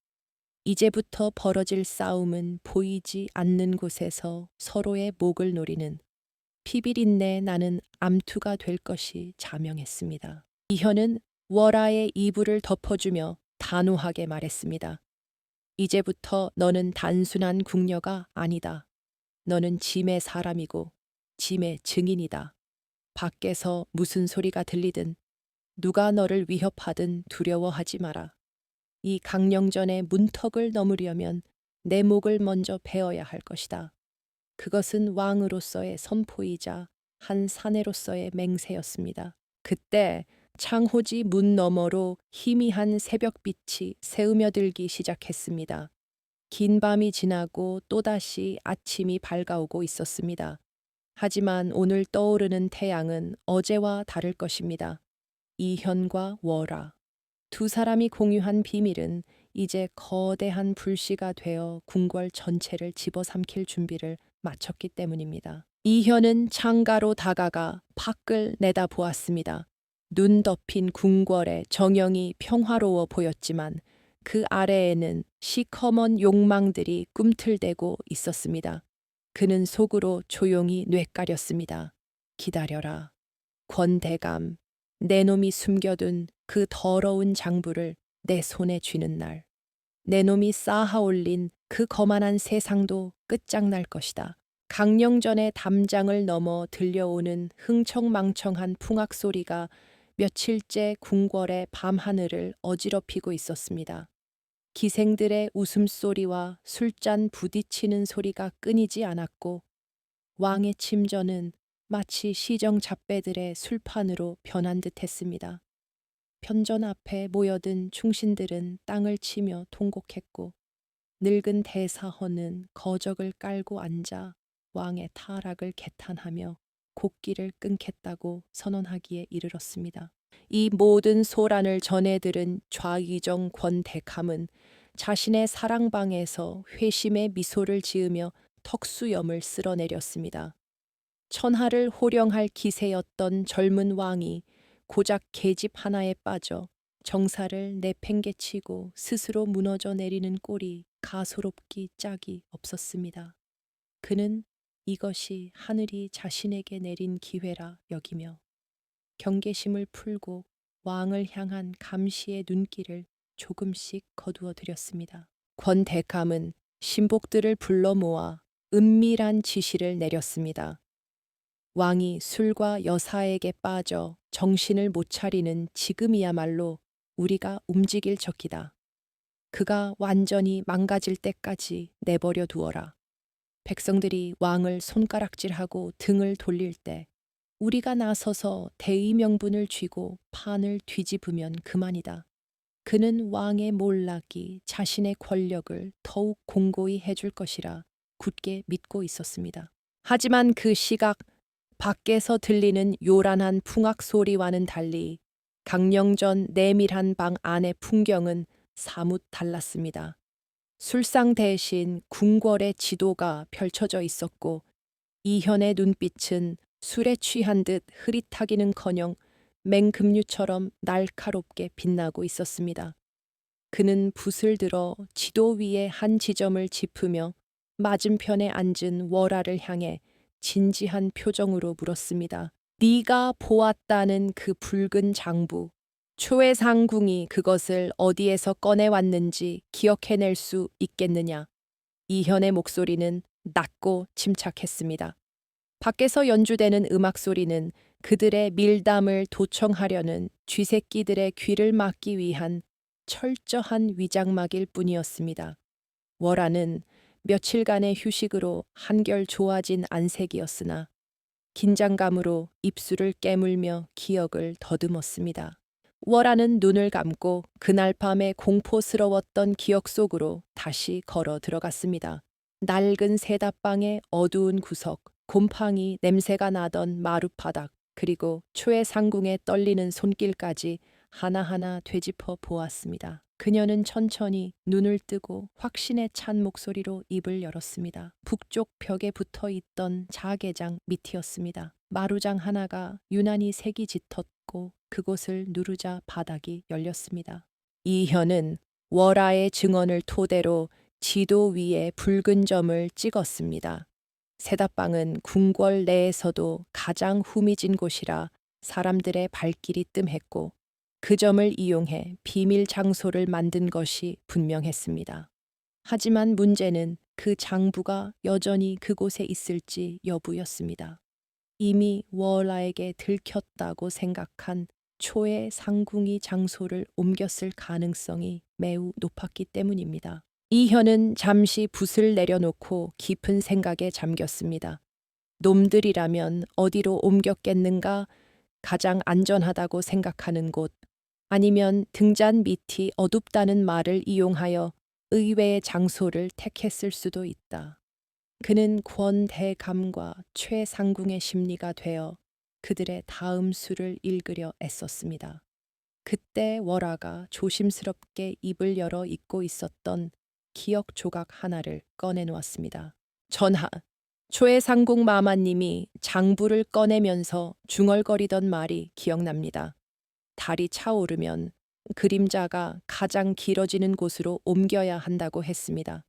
이제부터 벌어질 싸움은 보이지 않는 곳에서 서로의 목을 노리는 피비린내 나는 암투가 될 것이 자명했습니다. 이현은 월하의 이불을 덮어주며 단호하게 말했습니다. 이제부터 너는 단순한 궁녀가 아니다. 너는 짐의 사람이고 짐의 증인이다. 밖에서 무슨 소리가 들리든 누가 너를 위협하든 두려워하지 마라. 이 강령전의 문턱을 넘으려면 내 목을 먼저 베어야 할 것이다. 그것은 왕으로서의 선포이자 한 사내로서의 맹세였습니다. 그때 창호지 문 너머로 희미한 새벽빛이 새으며들기 시작했습니다. 긴 밤이 지나고 또다시 아침이 밝아오고 있었습니다. 하지만 오늘 떠오르는 태양은 어제와 다를 것입니다. 이현과 월하. 두 사람이 공유한 비밀은 이제 거대한 불씨가 되어 궁궐 전체를 집어삼킬 준비를 마쳤기 때문입니다. 이현은 창가로 다가가 밖을 내다보았습니다. 눈 덮인 궁궐의 정영이 평화로워 보였지만 그 아래에는 시커먼 욕망들이 꿈틀대고 있었습니다. 그는 속으로 조용히 뇌까렸습니다. 기다려라. 권대감, 내 놈이 숨겨둔 그 더러운 장부를 내 손에 쥐는 날, 내 놈이 쌓아올린 그 거만한 세상도 끝장날 것이다. 강령전의 담장을 넘어 들려오는 흥청망청한 풍악 소리가 며칠째 궁궐의 밤하늘을 어지럽히고 있었습니다. 기생들의 웃음소리와 술잔 부딪히는 소리가 끊이지 않았고 왕의 침전은 마치 시정잡배들의 술판으로 변한 듯했습니다. 편전 앞에 모여든 충신들은 땅을 치며 통곡했고 늙은 대사헌은 거적을 깔고 앉아 왕의 타락을 개탄하며 곡기를 끊겠다고 선언하기에 이르렀습니다. 이 모든 소란을 전해 들은 좌의정 권대감은 자신의 사랑방에서 회심의 미소를 지으며 턱수염을 쓸어내렸습니다. 천하를 호령할 기세였던 젊은 왕이 고작 계집 하나에 빠져 정사를 내팽개치고 스스로 무너져 내리는 꼴이 가소롭기 짝이 없었습니다. 그는 이것이 하늘이 자신에게 내린 기회라 여기며 경계심을 풀고 왕을 향한 감시의 눈길을 조금씩 거두어 들였습니다. 권대감은 신복들을 불러 모아 은밀한 지시를 내렸습니다. 왕이 술과 여사에게 빠져 정신을 못 차리는 지금이야말로 우리가 움직일 적이다. 그가 완전히 망가질 때까지 내버려 두어라. 백성들이 왕을 손가락질하고 등을 돌릴 때 우리가 나서서 대의 명분을 쥐고 판을 뒤집으면 그만이다. 그는 왕의 몰락이 자신의 권력을 더욱 공고히 해줄 것이라 굳게 믿고 있었습니다. 하지만 그 시각 밖에서 들리는 요란한 풍악 소리와는 달리 강령전 내밀한 방 안의 풍경은 사뭇 달랐습니다. 술상 대신 궁궐의 지도가 펼쳐져 있었고 이현의 눈빛은 술에 취한 듯 흐릿하기는커녕 맹금류처럼 날카롭게 빛나고 있었습니다. 그는 붓을 들어 지도 위에 한 지점을 짚으며 맞은편에 앉은 월하를 향해 진지한 표정으로 물었습니다. 네가 보았다는 그 붉은 장부, 초해상궁이 그것을 어디에서 꺼내왔는지 기억해낼 수 있겠느냐? 이현의 목소리는 낮고 침착했습니다. 밖에서 연주되는 음악 소리는 그들의 밀담을 도청하려는 쥐새끼들의 귀를 막기 위한 철저한 위장막일 뿐이었습니다. 월하는 며칠간의 휴식으로 한결 좋아진 안색이었으나 긴장감으로 입술을 깨물며 기억을 더듬었습니다. 월하는 눈을 감고 그날 밤의 공포스러웠던 기억 속으로 다시 걸어 들어갔습니다. 낡은 세답방의 어두운 구석, 곰팡이 냄새가 나던 마룻바닥, 그리고 초해상궁에 떨리는 손길까지 하나하나 되짚어 보았습니다. 그녀는 천천히 눈을 뜨고 확신에 찬 목소리로 입을 열었습니다. 북쪽 벽에 붙어 있던 자개장 밑이었습니다. 마루장 하나가 유난히 색이 짙었고 그곳을 누르자 바닥이 열렸습니다. 이현은 월하의 증언을 토대로 지도 위에 붉은 점을 찍었습니다. 세답방은 궁궐 내에서도 가장 후미진 곳이라 사람들의 발길이 뜸했고 그 점을 이용해 비밀 장소를 만든 것이 분명했습니다. 하지만 문제는 그 장부가 여전히 그곳에 있을지 여부였습니다. 이미 월하에게 들켰다고 생각한 초의 상궁이 장소를 옮겼을 가능성이 매우 높았기 때문입니다. 이현은 잠시 붓을 내려놓고 깊은 생각에 잠겼습니다. 놈들이라면 어디로 옮겼겠는가? 가장 안전하다고 생각하는 곳, 아니면 등잔 밑이 어둡다는 말을 이용하여 의외의 장소를 택했을 수도 있다. 그는 권대감과 최상궁의 심리가 되어 그들의 다음 수를 읽으려 애썼습니다. 그때 월하가 조심스럽게 입을 열어 잊고 있었던 기억 조각 하나를 꺼내놓았습니다. 전하, 초해상궁 마마님이 장부를 꺼내면서 중얼거리던 말이 기억납니다. 달이 차오르면 그림자가 가장 길어지는 곳으로 옮겨야 한다고 했습니다.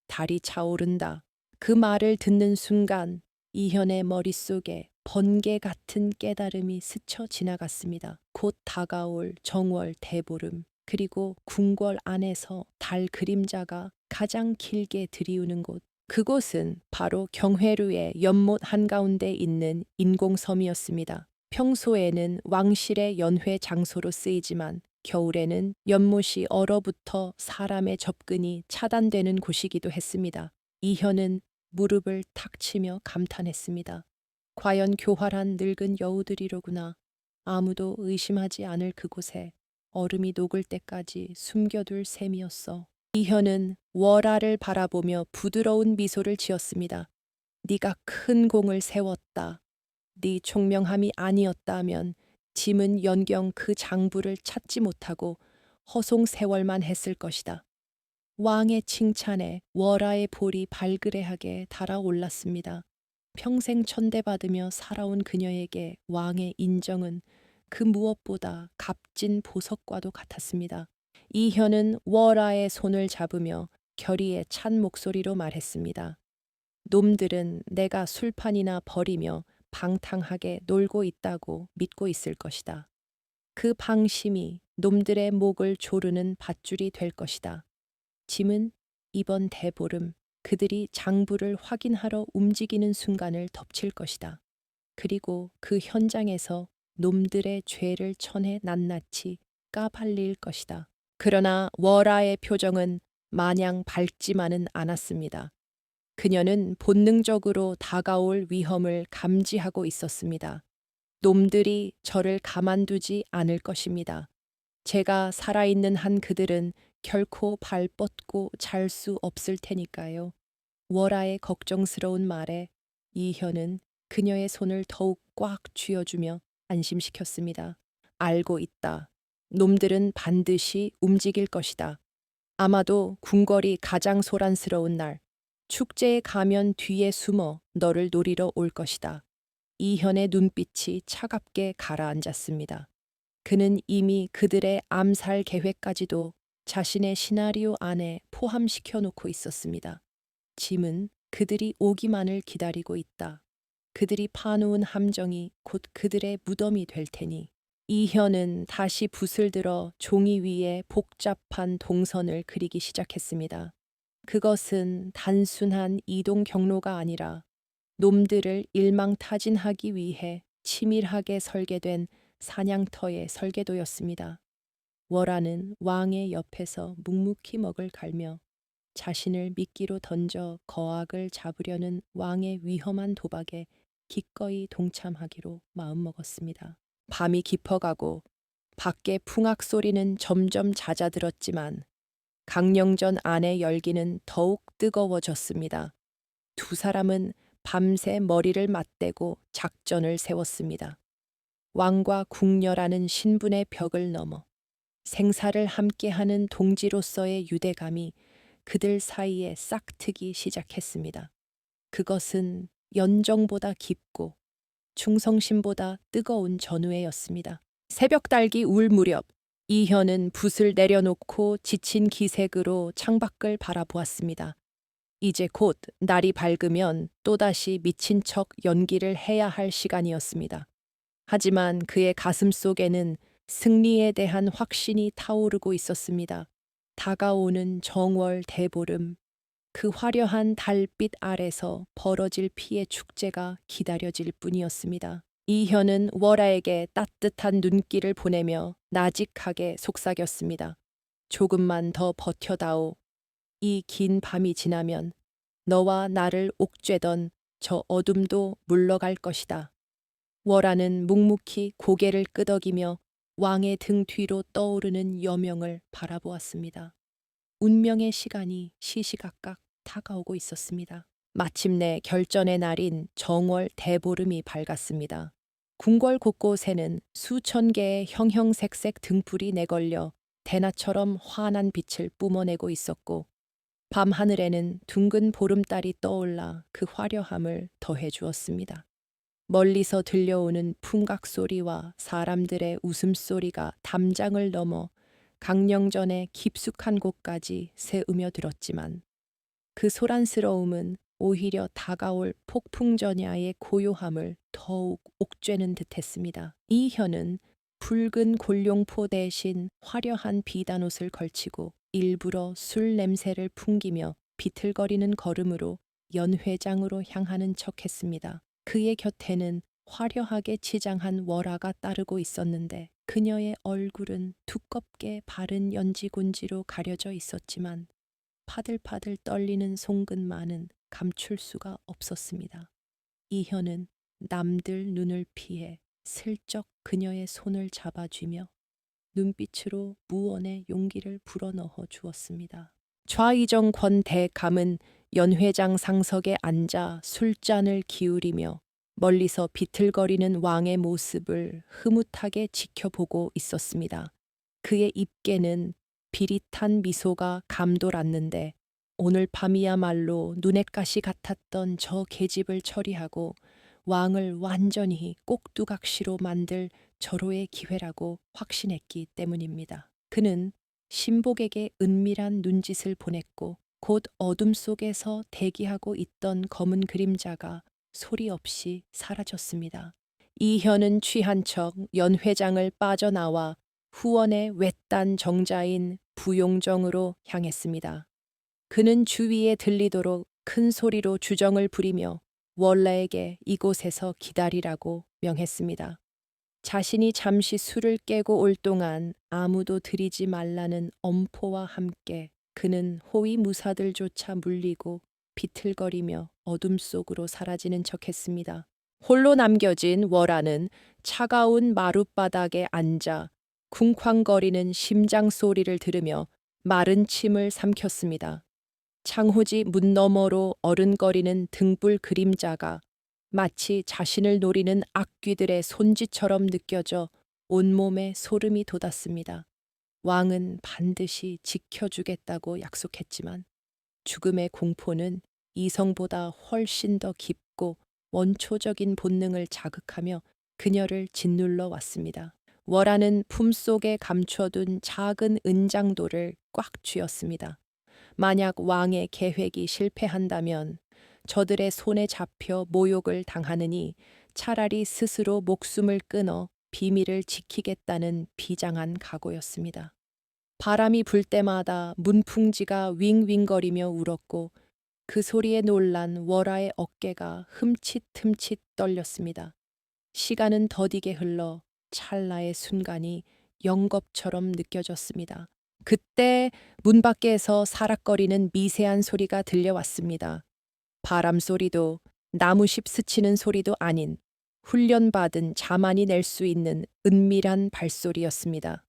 달이 차오른다. 그 말을 듣는 순간 이현의 머릿속에 번개 같은 깨달음이 스쳐 지나갔습니다. 곧 다가올 정월 대보름, 그리고 궁궐 안에서 달 그림자가 가장 길게 들이우는 곳. 그곳은 바로 경회루의 연못 한가운데 있는 인공섬이었습니다. 평소에는 왕실의 연회 장소로 쓰이지만 겨울에는 연못이 얼어붙어 사람의 접근이 차단되는 곳이기도 했습니다. 이현은 무릎을 탁 치며 감탄했습니다. 과연 교활한 늙은 여우들이로구나. 아무도 의심하지 않을 그곳에 얼음이 녹을 때까지 숨겨둘 셈이었어. 이현은 월아를 바라보며 부드러운 미소를 지었습니다. 네가 큰 공을 세웠다. 네 총명함이 아니었다면 짐은 연경 그 장부를 찾지 못하고 허송세월만 했을 것이다. 왕의 칭찬에 월아의 볼이 발그레하게 달아올랐습니다. 평생 천대받으며 살아온 그녀에게 왕의 인정은 그 무엇보다 값진 보석과도 같았습니다. 이현은 월아의 손을 잡으며 결의에 찬 목소리로 말했습니다. 놈들은 내가 술판이나 버리며 방탕하게 놀고 있다고 믿고 있을 것이다. 그 방심이 놈들의 목을 조르는 밧줄이 될 것이다. 짐은 이번 대보름 그들이 장부를 확인하러 움직이는 순간을 덮칠 것이다. 그리고 그 현장에서 놈들의 죄를 천해 낱낱이 까발릴 것이다. 그러나 월아의 표정은 마냥 밝지만은 않았습니다. 그녀는 본능적으로 다가올 위험을 감지하고 있었습니다. 놈들이 저를 가만두지 않을 것입니다. 제가 살아있는 한 그들은 결코 발 뻗고 잘 수 없을 테니까요. 월아의 걱정스러운 말에 이현은 그녀의 손을 더욱 꽉 쥐어주며 안심시켰습니다. 알고 있다. 놈들은 반드시 움직일 것이다. 아마도 궁궐이 가장 소란스러운 날, 축제에 가면 뒤에 숨어 너를 노리러 올 것이다. 이현의 눈빛이 차갑게 가라앉았습니다. 그는 이미 그들의 암살 계획까지도 자신의 시나리오 안에 포함시켜 놓고 있었습니다. 짐은 그들이 오기만을 기다리고 있다. 그들이 파놓은 함정이 곧 그들의 무덤이 될 테니. 이현은 다시 붓을 들어 종이 위에 복잡한 동선을 그리기 시작했습니다. 그것은 단순한 이동 경로가 아니라 놈들을 일망타진하기 위해 치밀하게 설계된 사냥터의 설계도였습니다. 월아는 왕의 옆에서 묵묵히 먹을 갈며 자신을 미끼로 던져 거악을 잡으려는 왕의 위험한 도박에 기꺼이 동참하기로 마음먹었습니다. 밤이 깊어가고 밖의 풍악 소리는 점점 잦아들었지만 강령전 안의 열기는 더욱 뜨거워졌습니다. 두 사람은 밤새 머리를 맞대고 작전을 세웠습니다. 왕과 궁녀라는 신분의 벽을 넘어 생사를 함께하는 동지로서의 유대감이 그들 사이에 싹트기 시작했습니다. 그것은 연정보다 깊고 충성심보다 뜨거운 전우회였습니다. 새벽 달기 울 무렵 이현은 붓을 내려놓고 지친 기색으로 창밖을 바라보았습니다. 이제 곧 날이 밝으면 또다시 미친 척 연기를 해야 할 시간이었습니다. 하지만 그의 가슴 속에는 승리에 대한 확신이 타오르고 있었습니다. 다가오는 정월 대보름, 그 화려한 달빛 아래서 벌어질 피의 축제가 기다려질 뿐이었습니다. 이현은 월아에게 따뜻한 눈길을 보내며 나직하게 속삭였습니다. 조금만 더 버텨다오. 이 긴 밤이 지나면 너와 나를 옥죄던 저 어둠도 물러갈 것이다. 월아는 묵묵히 고개를 끄덕이며 왕의 등 뒤로 떠오르는 여명을 바라보았습니다. 운명의 시간이 시시각각 다가오고 있었습니다. 마침내 결전의 날인 정월 대보름이 밝았습니다. 궁궐 곳곳에는 수천 개의 형형색색 등불이 내걸려 대낮처럼 환한 빛을 뿜어내고 있었고 밤하늘에는 둥근 보름달이 떠올라 그 화려함을 더해 주었습니다. 멀리서 들려오는 풍각 소리와 사람들의 웃음소리가 담장을 넘어 강령전의 깊숙한 곳까지 새으며 들었지만 그 소란스러움은 오히려 다가올 폭풍전야의 고요함을 더욱 옥죄는 듯했습니다. 이현은 붉은 골룡포 대신 화려한 비단옷을 걸치고 일부러 술 냄새를 풍기며 비틀거리는 걸음으로 연회장으로 향하는 척했습니다. 그의 곁에는 화려하게 치장한 월화가 따르고 있었는데 그녀의 얼굴은 두껍게 바른 연지곤지로 가려져 있었지만 파들파들 떨리는 송근만은 감출 수가 없었습니다. 이현은 남들 눈을 피해 슬쩍 그녀의 손을 잡아쥐며 눈빛으로 무언의 용기를 불어넣어 주었습니다. 좌이정 권 대감은 연회장 상석에 앉아 술잔을 기울이며 멀리서 비틀거리는 왕의 모습을 흐뭇하게 지켜보고 있었습니다. 그의 입계는 비릿한 미소가 감돌았는데 오늘 밤이야말로 눈엣가시 같았던 저 계집을 처리하고 왕을 완전히 꼭두각시로 만들 절호의 기회라고 확신했기 때문입니다. 그는 신복에게 은밀한 눈짓을 보냈고 곧 어둠 속에서 대기하고 있던 검은 그림자가 소리 없이 사라졌습니다. 이현은 취한 척 연회장을 빠져나와 후원의 외딴 정자인 부용정으로 향했습니다. 그는 주위에 들리도록 큰 소리로 주정을 부리며 월라에게 이곳에서 기다리라고 명했습니다. 자신이 잠시 술을 깨고 올 동안 아무도 들이지 말라는 엄포와 함께 그는 호위 무사들조차 물리고 비틀거리며 어둠 속으로 사라지는 척했습니다. 홀로 남겨진 월화는 차가운 마룻바닥에 앉아 쿵쾅거리는 심장 소리를 들으며 마른 침을 삼켰습니다. 창호지 문 너머로 어른거리는 등불 그림자가 마치 자신을 노리는 악귀들의 손짓처럼 느껴져 온몸에 소름이 돋았습니다. 왕은 반드시 지켜주겠다고 약속했지만 죽음의 공포는 이성보다 훨씬 더 깊고 원초적인 본능을 자극하며 그녀를 짓눌러 왔습니다. 월화는 품속에 감춰둔 작은 은장도를 꽉 쥐었습니다. 만약 왕의 계획이 실패한다면 저들의 손에 잡혀 모욕을 당하느니 차라리 스스로 목숨을 끊어 비밀을 지키겠다는 비장한 각오였습니다. 바람이 불 때마다 문풍지가 윙윙거리며 울었고 그 소리에 놀란 월화의 어깨가 흠칫흠칫 떨렸습니다. 시간은 더디게 흘러 찰나의 순간이 영겁처럼 느껴졌습니다. 그때 문 밖에서 사락거리는 미세한 소리가 들려왔습니다. 바람 소리도 나무십 스치는 소리도 아닌 훈련받은 자만이 낼 수 있는 은밀한 발소리였습니다.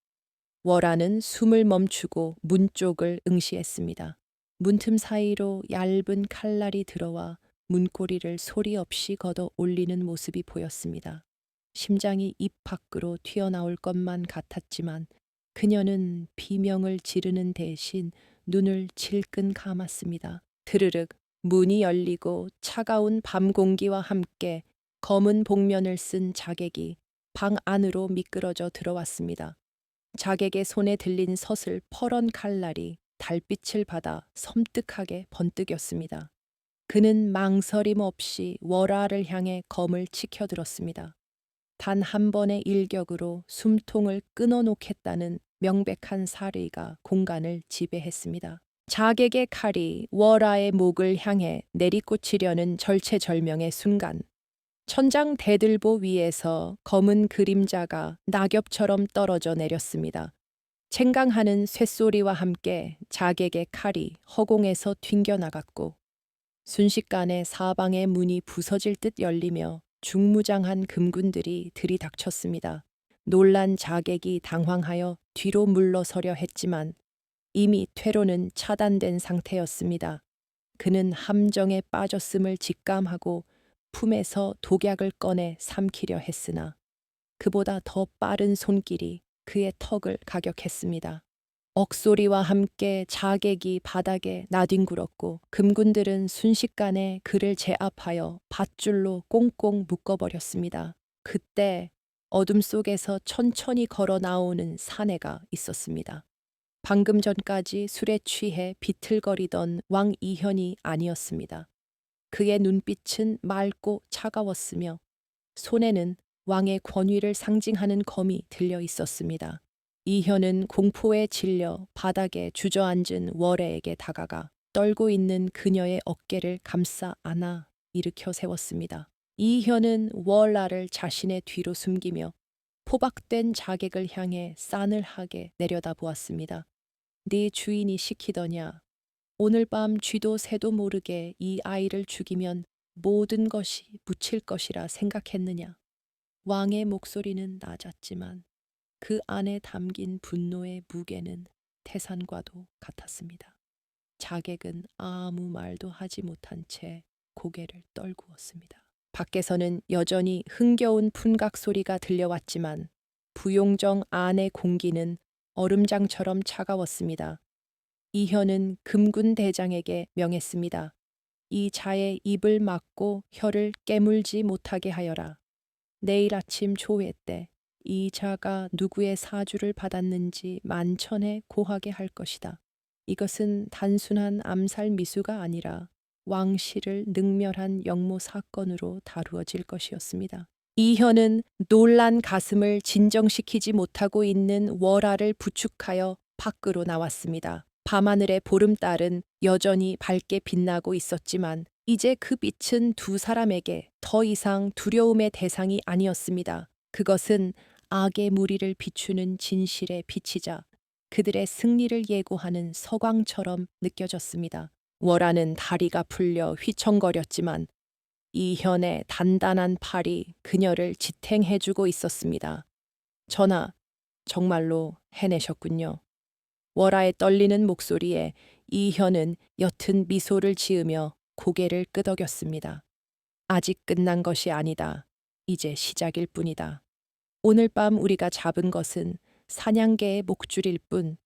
월화는 숨을 멈추고 문 쪽을 응시했습니다. 문틈 사이로 얇은 칼날이 들어와 문고리를 소리 없이 걷어 올리는 모습이 보였습니다. 심장이 입 밖으로 튀어나올 것만 같았지만 그녀는 비명을 지르는 대신 눈을 질끈 감았습니다. 드르륵 문이 열리고 차가운 밤 공기와 함께 검은 복면을 쓴 자객이 방 안으로 미끄러져 들어왔습니다. 자객의 손에 들린 서슬퍼런 칼날이 달빛을 받아 섬뜩하게 번뜩였습니다. 그는 망설임 없이 월화를 향해 검을 치켜들었습니다. 단 한 번의 일격으로 숨통을 끊어놓겠다는 명백한 사리가 공간을 지배했습니다. 자객의 칼이 월화의 목을 향해 내리꽂히려는 절체절명의 순간 천장 대들보 위에서 검은 그림자가 낙엽처럼 떨어져 내렸습니다. 챙강하는 쇳소리와 함께 자객의 칼이 허공에서 튕겨나갔고 순식간에 사방의 문이 부서질 듯 열리며 중무장한 금군들이 들이닥쳤습니다. 놀란 자객이 당황하여 뒤로 물러서려 했지만 이미 퇴로는 차단된 상태였습니다. 그는 함정에 빠졌음을 직감하고 품에서 독약을 꺼내 삼키려 했으나 그보다 더 빠른 손길이 그의 턱을 가격했습니다. 억소리와 함께 자객이 바닥에 나뒹굴었고 금군들은 순식간에 그를 제압하여 밧줄로 꽁꽁 묶어버렸습니다. 그때 어둠 속에서 천천히 걸어 나오는 사내가 있었습니다. 방금 전까지 술에 취해 비틀거리던 왕 이현이 아니었습니다. 그의 눈빛은 맑고 차가웠으며 손에는 왕의 권위를 상징하는 검이 들려 있었습니다. 이현은 공포에 질려 바닥에 주저앉은 월애에게 다가가 떨고 있는 그녀의 어깨를 감싸 안아 일으켜 세웠습니다. 이현은 월라를 자신의 뒤로 숨기며 포박된 자객을 향해 싸늘하게 내려다보았습니다. 네 주인이 시키더냐. 오늘 밤 쥐도 새도 모르게 이 아이를 죽이면 모든 것이 묻힐 것이라 생각했느냐. 왕의 목소리는 낮았지만 그 안에 담긴 분노의 무게는 태산과도 같았습니다. 자객은 아무 말도 하지 못한 채 고개를 떨구었습니다. 밖에서는 여전히 흥겨운 풍각 소리가 들려왔지만 부용정 안의 공기는 얼음장처럼 차가웠습니다. 이현은 금군 대장에게 명했습니다. 이 자의 입을 막고 혀를 깨물지 못하게 하여라. 내일 아침 조회 때 이 자가 누구의 사주를 받았는지 만천에 고하게 할 것이다. 이것은 단순한 암살 미수가 아니라 왕실을 능멸한 역모 사건으로 다루어질 것이었습니다. 이현은 놀란 가슴을 진정시키지 못하고 있는 월아를 부축하여 밖으로 나왔습니다. 밤하늘의 보름달은 여전히 밝게 빛나고 있었지만 이제 그 빛은 두 사람에게 더 이상 두려움의 대상이 아니었습니다. 그것은 악의 무리를 비추는 진실의 빛이자 그들의 승리를 예고하는 서광처럼 느껴졌습니다. 월아는 다리가 풀려 휘청거렸지만 이현의 단단한 팔이 그녀를 지탱해주고 있었습니다. 전하, 정말로 해내셨군요. 월아의 떨리는 목소리에 이현은 옅은 미소를 지으며 고개를 끄덕였습니다. 아직 끝난 것이 아니다. 이제 시작일 뿐이다. 오늘 밤 우리가 잡은 것은 사냥개의 목줄일 뿐,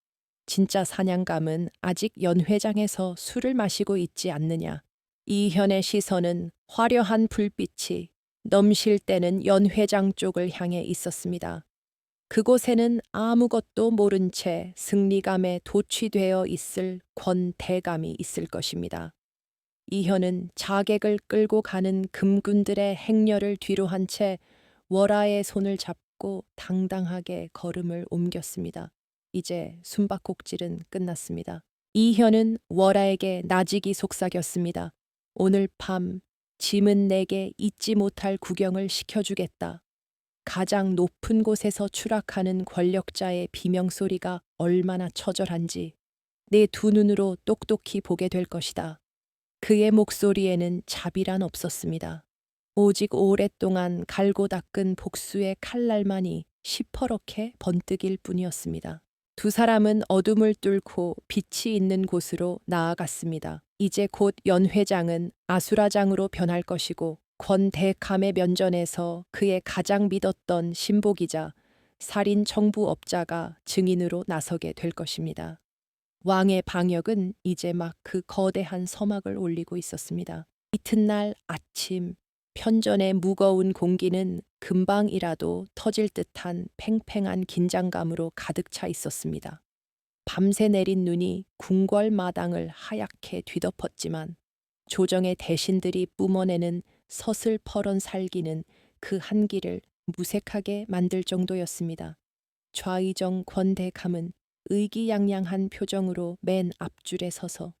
진짜 사냥감은 아직 연회장에서 술을 마시고 있지 않느냐. 이현의 시선은 화려한 불빛이 넘실 때는 연회장 쪽을 향해 있었습니다. 그곳에는 아무것도 모른 채 승리감에 도취되어 있을 권대감이 있을 것입니다. 이현은 자객을 끌고 가는 금군들의 행렬을 뒤로 한 채 월아의 손을 잡고 당당하게 걸음을 옮겼습니다. 이제 숨바꼭질은 끝났습니다. 이현은 월아에게 나직이 속삭였습니다. 오늘 밤 짐은 내게 잊지 못할 구경을 시켜주겠다. 가장 높은 곳에서 추락하는 권력자의 비명소리가 얼마나 처절한지 내 두 눈으로 똑똑히 보게 될 것이다. 그의 목소리에는 자비란 없었습니다. 오직 오랫동안 갈고 닦은 복수의 칼날만이 시퍼렇게 번뜩일 뿐이었습니다. 두 사람은 어둠을 뚫고 빛이 있는 곳으로 나아갔습니다. 이제 곧 연회장은 아수라장으로 변할 것이고 권대감의 면전에서 그의 가장 믿었던 신복이자 살인 청부업자가 증인으로 나서게 될 것입니다. 왕의 방역은 이제 막 그 거대한 서막을 올리고 있었습니다. 이튿날 아침 편전의 무거운 공기는 금방이라도 터질 듯한 팽팽한 긴장감으로 가득 차 있었습니다. 밤새 내린 눈이 궁궐 마당을 하얗게 뒤덮었지만 조정의 대신들이 뿜어내는 서슬퍼런 살기는 그 한기를 무색하게 만들 정도였습니다. 좌의정 권대감은 의기양양한 표정으로 맨 앞줄에 서서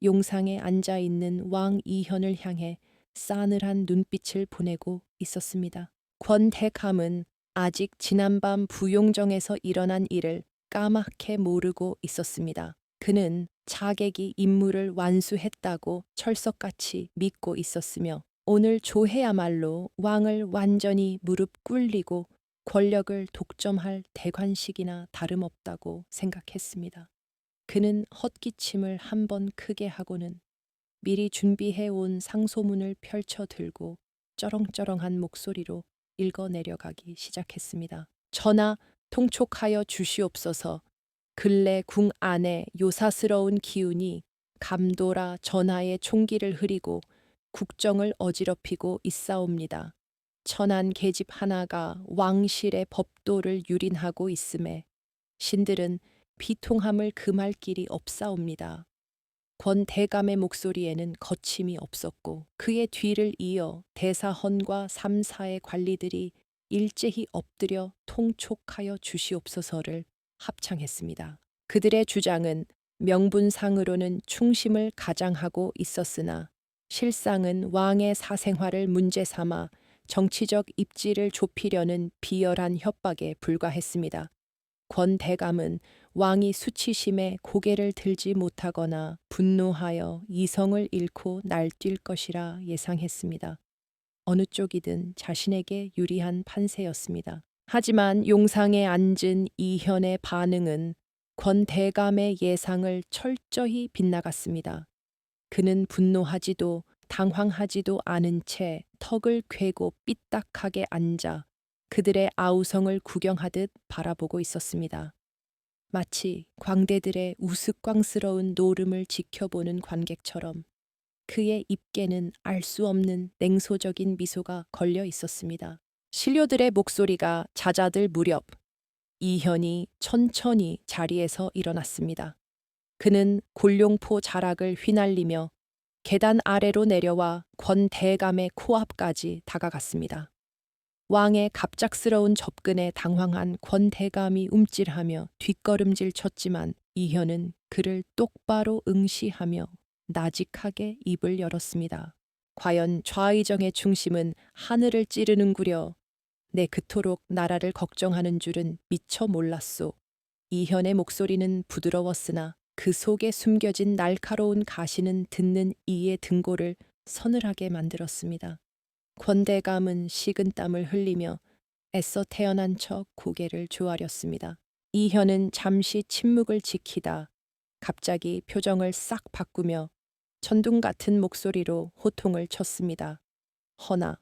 용상에 앉아 있는 왕 이현을 향해 싸늘한 눈빛을 보내고 있었습니다. 권대감은 아직 지난밤 부용정에서 일어난 일을 까맣게 모르고 있었습니다. 그는 자객이 임무를 완수했다고 철석같이 믿고 있었으며 오늘 조해야말로 왕을 완전히 무릎 꿇리고 권력을 독점할 대관식이나 다름없다고 생각했습니다. 그는 헛기침을 한 번 크게 하고는 미리 준비해온 상소문을 펼쳐 들고 쩌렁쩌렁한 목소리로 읽어 내려가기 시작했습니다. 전하, 통촉하여 주시옵소서. 근래 궁 안에 요사스러운 기운이 감도라 전하의 총기를 흐리고 국정을 어지럽히고 있사옵니다. 천한 계집 하나가 왕실의 법도를 유린하고 있음에 신들은 비통함을 금할 길이 없사옵니다. 권대감의 목소리에는 거침이 없었고 그의 뒤를 이어 대사헌과 3사의 관리들이 일제히 엎드려 통촉하여 주시옵소서를 합창했습니다. 그들의 주장은 명분상으로는 충심을 가장하고 있었으나 실상은 왕의 사생활을 문제 삼아 정치적 입지를 좁히려는 비열한 협박에 불과했습니다. 권대감은 왕이 수치심에 고개를 들지 못하거나 분노하여 이성을 잃고 날뛸 것이라 예상했습니다. 어느 쪽이든 자신에게 유리한 판세였습니다. 하지만 용상에 앉은 이현의 반응은 권대감의 예상을 철저히 빗나갔습니다. 그는 분노하지도 당황하지도 않은 채 턱을 괴고 삐딱하게 앉아 그들의 아우성을 구경하듯 바라보고 있었습니다. 마치 광대들의 우스꽝스러운 노름을 지켜보는 관객처럼 그의 입계는 알 수 없는 냉소적인 미소가 걸려 있었습니다. 신료들의 목소리가 잦아들 무렵 이현이 천천히 자리에서 일어났습니다. 그는 골룡포 자락을 휘날리며 계단 아래로 내려와 권대감의 코앞까지 다가갔습니다. 왕의 갑작스러운 접근에 당황한 권대감이 움찔하며 뒷걸음질 쳤지만 이현은 그를 똑바로 응시하며 나직하게 입을 열었습니다. 과연 좌의정의 중심은 하늘을 찌르는구려. 내 그토록 나라를 걱정하는 줄은 미처 몰랐소. 이현의 목소리는 부드러웠으나 그 속에 숨겨진 날카로운 가시는 듣는 이의 등골을 서늘하게 만들었습니다. 권대감은 식은땀을 흘리며 애써 태어난 척 고개를 조아렸습니다. 이현은 잠시 침묵을 지키다 갑자기 표정을 싹 바꾸며 천둥 같은 목소리로 호통을 쳤습니다. 허나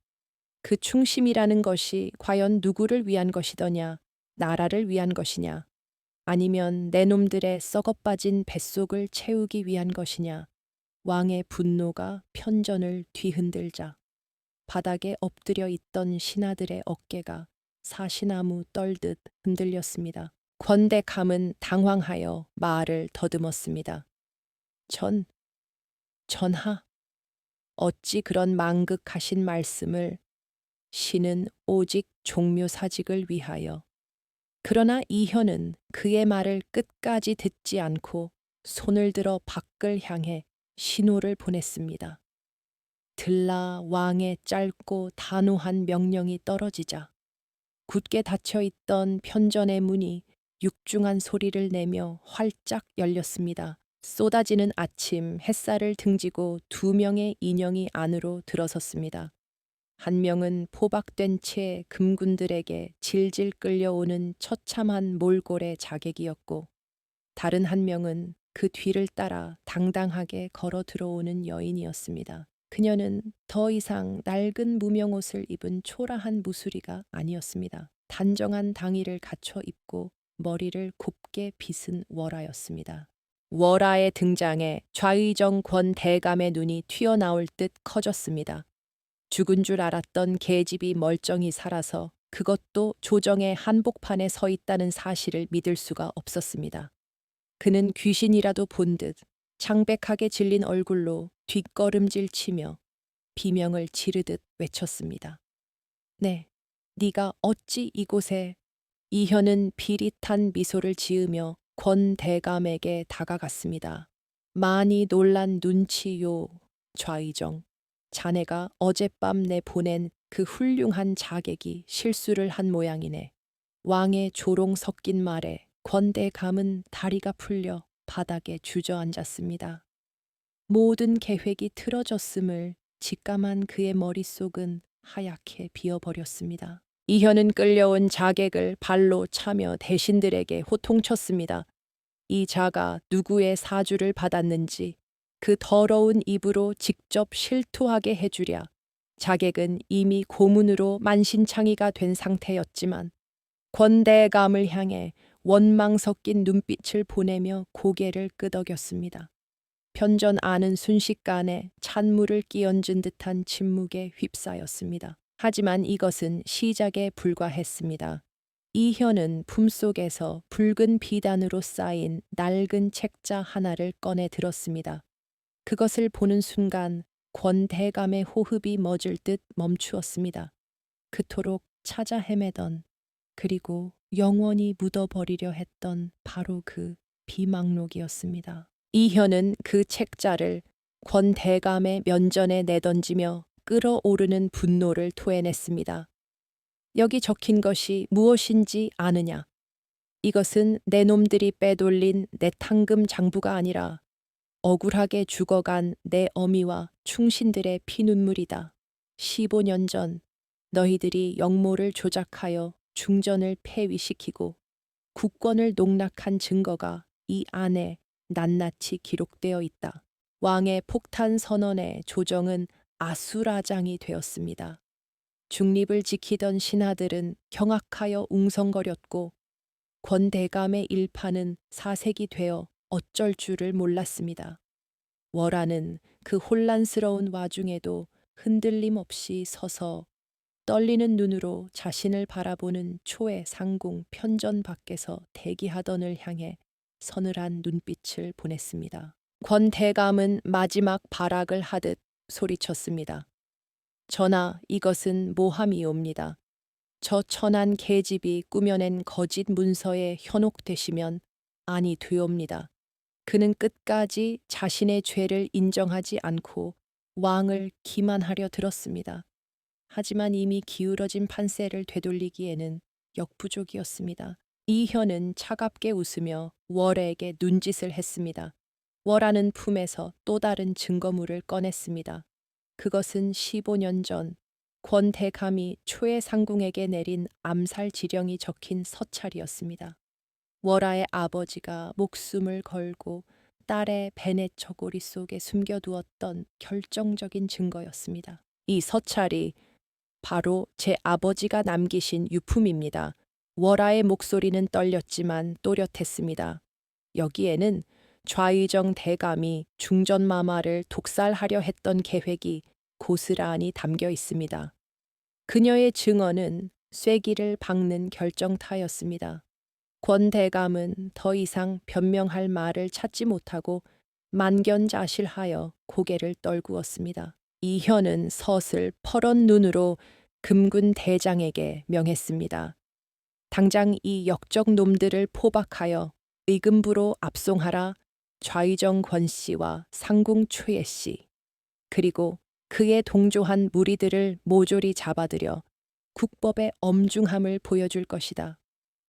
그 충심이라는 것이 과연 누구를 위한 것이더냐, 나라를 위한 것이냐, 아니면 내 놈들의 썩어빠진 뱃속을 채우기 위한 것이냐. 왕의 분노가 편전을 뒤흔들자 바닥에 엎드려 있던 신하들의 어깨가 사시나무 떨듯 흔들렸습니다. 권대감은 당황하여 말을 더듬었습니다. 전하, 어찌 그런 망극하신 말씀을. 신은 오직 종묘사직을 위하여. 그러나 이현은 그의 말을 끝까지 듣지 않고 손을 들어 밖을 향해 신호를 보냈습니다. 들라 왕의 짧고 단호한 명령이 떨어지자 굳게 닫혀있던 편전의 문이 육중한 소리를 내며 활짝 열렸습니다. 쏟아지는 아침 햇살을 등지고 2명의 인형이 안으로 들어섰습니다. 한 명은 포박된 채 금군들에게 질질 끌려오는 처참한 몰골의 자객이었고 다른 한 명은 그 뒤를 따라 당당하게 걸어 들어오는 여인이었습니다. 그녀는 더 이상 낡은 무명옷을 입은 초라한 무수리가 아니었습니다. 단정한 당의를 갖춰 입고 머리를 곱게 빗은 월하였습니다. 월하의 등장에 좌의정 권대감의 눈이 튀어나올 듯 커졌습니다. 죽은 줄 알았던 계집이 멀쩡히 살아서 그것도 조정의 한복판에 서 있다는 사실을 믿을 수가 없었습니다. 그는 귀신이라도 본 듯 창백하게 질린 얼굴로 뒷걸음질 치며 비명을 지르듯 외쳤습니다. 네, 네가 어찌 이곳에. 이현은 비릿한 미소를 지으며 권대감에게 다가갔습니다. 많이 놀란 눈치요, 좌의정. 자네가 어젯밤 내 보낸 그 훌륭한 자객이 실수를 한 모양이네. 왕의 조롱 섞인 말에 권대감은 다리가 풀려 바닥에 주저앉았습니다. 모든 계획이 틀어졌음을 직감한 그의 머릿속은 하얗게 비어버렸습니다. 이현은 끌려온 자객을 발로 차며 대신들에게 호통쳤습니다. 이 자가 누구의 사주를 받았는지 그 더러운 입으로 직접 실토하게 해주랴. 자객은 이미 고문으로 만신창이가 된 상태였지만 권대감을 향해 원망 섞인 눈빛을 보내며 고개를 끄덕였습니다. 편전 안은 순식간에 찬물을 끼얹은 듯한 침묵에 휩싸였습니다. 하지만 이것은 시작에 불과했습니다. 이현은 품속에서 붉은 비단으로 쌓인 낡은 책자 하나를 꺼내 들었습니다. 그것을 보는 순간 권대감의 호흡이 멎을 듯 멈추었습니다. 그토록 찾아 헤매던 그리고 영원히 묻어버리려 했던 바로 그 비망록이었습니다. 이현은 그 책자를 권대감의 면전에 내던지며 끓어오르는 분노를 토해냈습니다. 여기 적힌 것이 무엇인지 아느냐? 이것은 내 놈들이 빼돌린 내 탕금 장부가 아니라 억울하게 죽어간 내 어미와 충신들의 피눈물이다. 15년 전 너희들이 영모를 조작하여 중전을 폐위시키고 국권을 농락한 증거가 이 안에 낱낱이 기록되어 있다. 왕의 폭탄 선언의 조정은 아수라장이 되었습니다. 중립을 지키던 신하들은 경악하여 웅성거렸고 권대감의 일파는 사색이 되어 어쩔 줄을 몰랐습니다. 월하는 그 혼란스러운 와중에도 흔들림 없이 서서 떨리는 눈으로 자신을 바라보는 초의 상궁 편전 밖에서 대기하던을 향해 서늘한 눈빛을 보냈습니다. 권대감은 마지막 발악을 하듯 소리쳤습니다. 전하, 이것은 모함이옵니다. 저 천한 계집이 꾸며낸 거짓 문서에 현혹되시면 아니 되옵니다. 그는 끝까지 자신의 죄를 인정하지 않고 왕을 기만하려 들었습니다. 하지만 이미 기울어진 판세를 되돌리기에는 역부족이었습니다. 이현은 차갑게 웃으며 월에게 눈짓을 했습니다. 월하는 품에서 또 다른 증거물을 꺼냈습니다. 그것은 15년 전 권대감이 초의 상궁에게 내린 암살 지령이 적힌 서찰이었습니다. 월하의 아버지가 목숨을 걸고 딸의 베넷 저고리 속에 숨겨두었던 결정적인 증거였습니다. 이 서찰이 바로 제 아버지가 남기신 유품입니다. 월하의 목소리는 떨렸지만 또렷했습니다. 여기에는 좌의정 대감이 중전마마를 독살하려 했던 계획이 고스란히 담겨 있습니다. 그녀의 증언은 쐐기를 박는 결정타였습니다. 권 대감은 더 이상 변명할 말을 찾지 못하고 만견자실하여 고개를 떨구었습니다. 이현은 서슬 퍼런 눈으로 금군 대장에게 명했습니다. 당장 이 역적 놈들을 포박하여 의금부로 압송하라. 좌의정 권 씨와 상궁 최예 씨, 그리고 그에 동조한 무리들을 모조리 잡아들여 국법의 엄중함을 보여줄 것이다.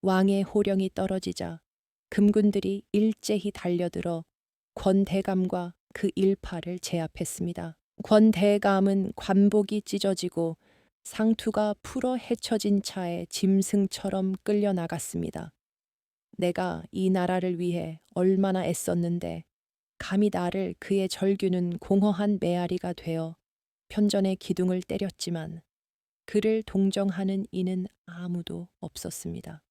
왕의 호령이 떨어지자 금군들이 일제히 달려들어 권대감과 그 일파를 제압했습니다. 권대감은 관복이 찢어지고 상투가 풀어 헤쳐진 차에 짐승처럼 끌려나갔습니다. 내가 이 나라를 위해 얼마나 애썼는데 감히 나를 그의 절규는 공허한 메아리가 되어 편전의 기둥을 때렸지만 그를 동정하는 이는 아무도 없었습니다.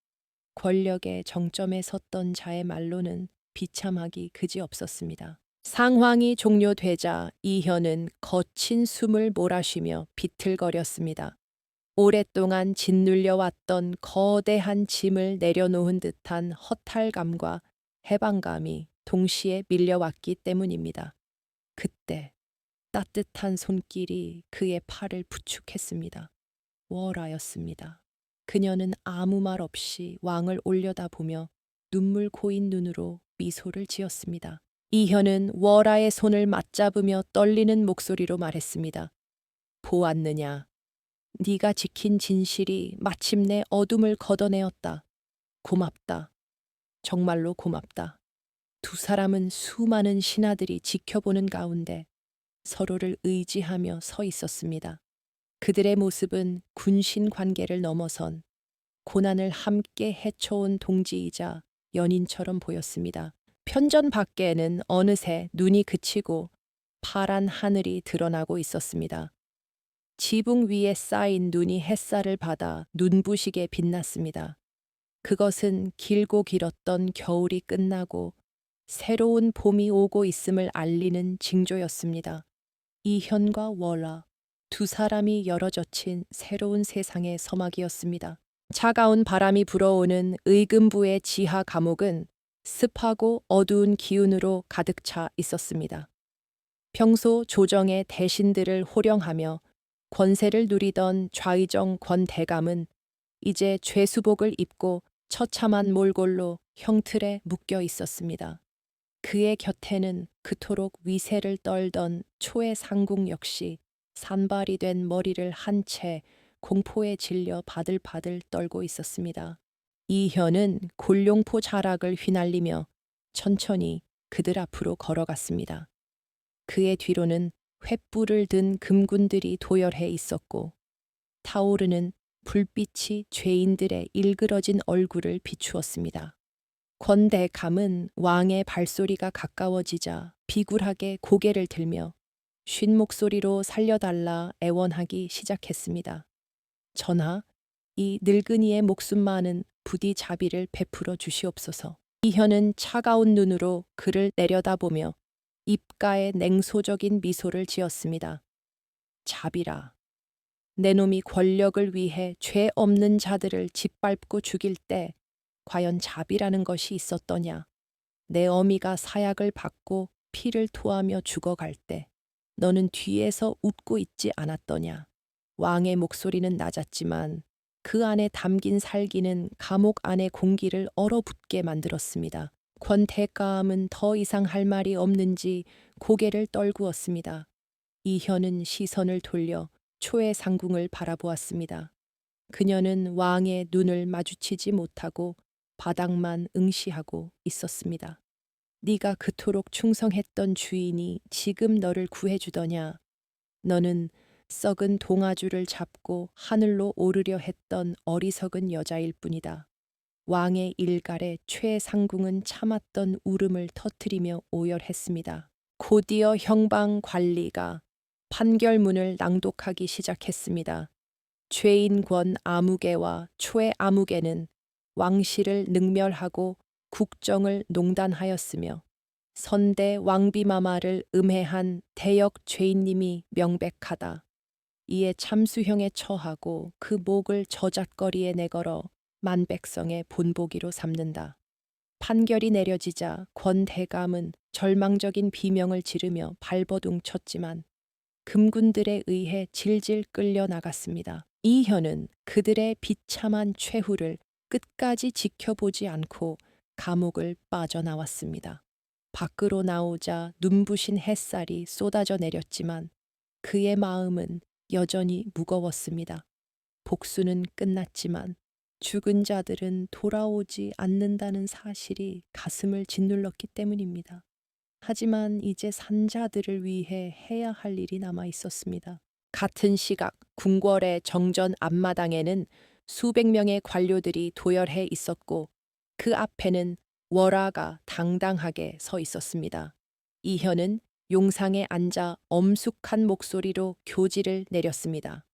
권력의 정점에 섰던 자의 말로는 비참하기 그지없었습니다. 상황이 종료되자 이현은 거친 숨을 몰아쉬며 비틀거렸습니다. 오랫동안 짓눌려왔던 거대한 짐을 내려놓은 듯한 허탈감과 해방감이 동시에 밀려왔기 때문입니다. 그때 따뜻한 손길이 그의 팔을 부축했습니다. 월하였습니다. 그녀는 아무 말 없이 왕을 올려다보며 눈물 고인 눈으로 미소를 지었습니다. 이현은 월하의 손을 맞잡으며 떨리는 목소리로 말했습니다. 보았느냐? 네가 지킨 진실이 마침내 어둠을 걷어내었다. 고맙다. 정말로 고맙다. 두 사람은 수많은 신하들이 지켜보는 가운데 서로를 의지하며 서 있었습니다. 그들의 모습은 군신 관계를 넘어선 고난을 함께 헤쳐온 동지이자 연인처럼 보였습니다. 편전 밖에는 어느새 눈이 그치고 파란 하늘이 드러나고 있었습니다. 지붕 위에 쌓인 눈이 햇살을 받아 눈부시게 빛났습니다. 그것은 길고 길었던 겨울이 끝나고 새로운 봄이 오고 있음을 알리는 징조였습니다. 이현과 월하, 두 사람이 열어젖힌 새로운 세상의 서막이었습니다. 차가운 바람이 불어오는 의금부의 지하 감옥은 습하고 어두운 기운으로 가득 차 있었습니다. 평소 조정의 대신들을 호령하며 권세를 누리던 좌의정 권대감은 이제 죄수복을 입고 처참한 몰골로 형틀에 묶여 있었습니다. 그의 곁에는 그토록 위세를 떨던 초의 상궁 역시 산발이 된 머리를 한 채 공포에 질려 바들바들 떨고 있었습니다. 이현은 골룡포 자락을 휘날리며 천천히 그들 앞으로 걸어갔습니다. 그의 뒤로는 횃불을 든 금군들이 도열해 있었고 타오르는 불빛이 죄인들의 일그러진 얼굴을 비추었습니다. 권대감은 왕의 발소리가 가까워지자 비굴하게 고개를 들며 쉰 목소리로 살려달라 애원하기 시작했습니다. 전하, 이 늙은이의 목숨만은 부디 자비를 베풀어 주시옵소서. 이현은 차가운 눈으로 그를 내려다보며 입가에 냉소적인 미소를 지었습니다. 자비라. 내 놈이 권력을 위해 죄 없는 자들을 짓밟고 죽일 때 과연 자비라는 것이 있었더냐. 내 어미가 사약을 받고 피를 토하며 죽어갈 때 너는 뒤에서 웃고 있지 않았더냐. 왕의 목소리는 낮았지만 그 안에 담긴 살기는 감옥 안의 공기를 얼어붙게 만들었습니다. 권대감은 더 이상 할 말이 없는지 고개를 떨구었습니다. 이현은 시선을 돌려 초의 상궁을 바라보았습니다. 그녀는 왕의 눈을 마주치지 못하고 바닥만 응시하고 있었습니다. 네가 그토록 충성했던 주인이 지금 너를 구해주더냐. 너는 썩은 동아줄을 잡고 하늘로 오르려 했던 어리석은 여자일 뿐이다. 왕의 일갈에 최상궁은 참았던 울음을 터뜨리며 오열했습니다. 곧이어 형방 관리가 판결문을 낭독하기 시작했습니다. 죄인권 아무개와 초의 아무개는 왕실을 능멸하고 국정을 농단하였으며 선대 왕비마마를 음해한 대역 죄인님이 명백하다. 이에 참수형에 처하고 그 목을 저잣거리에 내걸어 만백성의 본보기로 삼는다. 판결이 내려지자 권대감은 절망적인 비명을 지르며 발버둥 쳤지만 금군들에 의해 질질 끌려 나갔습니다. 이현은 그들의 비참한 최후를 끝까지 지켜보지 않고 감옥을 빠져나왔습니다. 밖으로 나오자 눈부신 햇살이 쏟아져 내렸지만 그의 마음은 여전히 무거웠습니다. 복수는 끝났지만 죽은 자들은 돌아오지 않는다는 사실이 가슴을 짓눌렀기 때문입니다. 하지만 이제 산자들을 위해 해야 할 일이 남아 있었습니다. 같은 시각 궁궐의 정전 앞마당에는 수백 명의 관료들이 도열해 있었고 그 앞에는 월하가 당당하게 서 있었습니다. 이현은 용상에 앉아 엄숙한 목소리로 교지를 내렸습니다.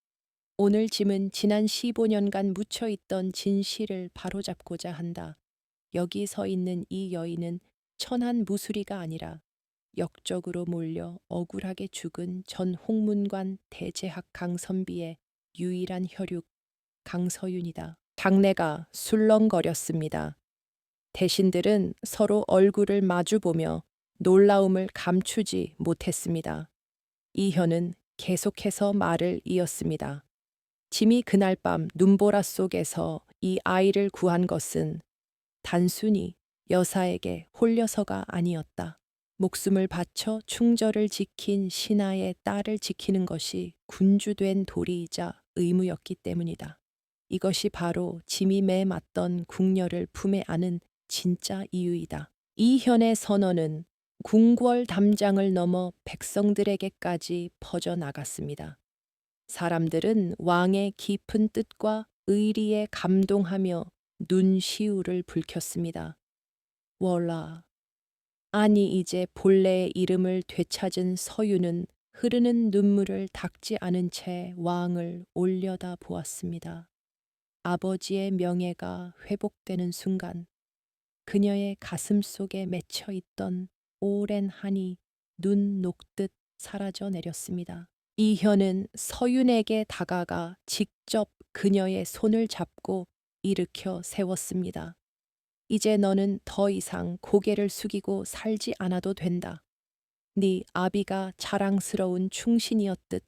오늘 짐은 지난 15년간 묻혀있던 진실을 바로잡고자 한다. 여기 서 있는 이 여인은 천한 무수리가 아니라 역적으로 몰려 억울하게 죽은 전 홍문관 대제학 강선비의 유일한 혈육 강서윤이다. 장내가 술렁거렸습니다. 대신들은 서로 얼굴을 마주보며 놀라움을 감추지 못했습니다. 이현은 계속해서 말을 이었습니다. 짐이 그날 밤 눈보라 속에서 이 아이를 구한 것은 단순히 여사에게 홀려서가 아니었다. 목숨을 바쳐 충절을 지킨 신하의 딸을 지키는 것이 군주된 도리이자 의무였기 때문이다. 이것이 바로 짐이 매 맞던 궁녀를 품에 안은 진짜 이유이다. 이현의 선언은 궁궐 담장을 넘어 백성들에게까지 퍼져나갔습니다. 사람들은 왕의 깊은 뜻과 의리에 감동하며 눈시울을 붉혔습니다. 월라. 아니 이제 본래의 이름을 되찾은 서유는 흐르는 눈물을 닦지 않은 채 왕을 올려다 보았습니다. 아버지의 명예가 회복되는 순간 그녀의 가슴 속에 맺혀 있던 오랜 한이 눈 녹듯 사라져 내렸습니다. 이현은 서윤에게 다가가 직접 그녀의 손을 잡고 일으켜 세웠습니다. 이제 너는 더 이상 고개를 숙이고 살지 않아도 된다. 네 아비가 자랑스러운 충신이었듯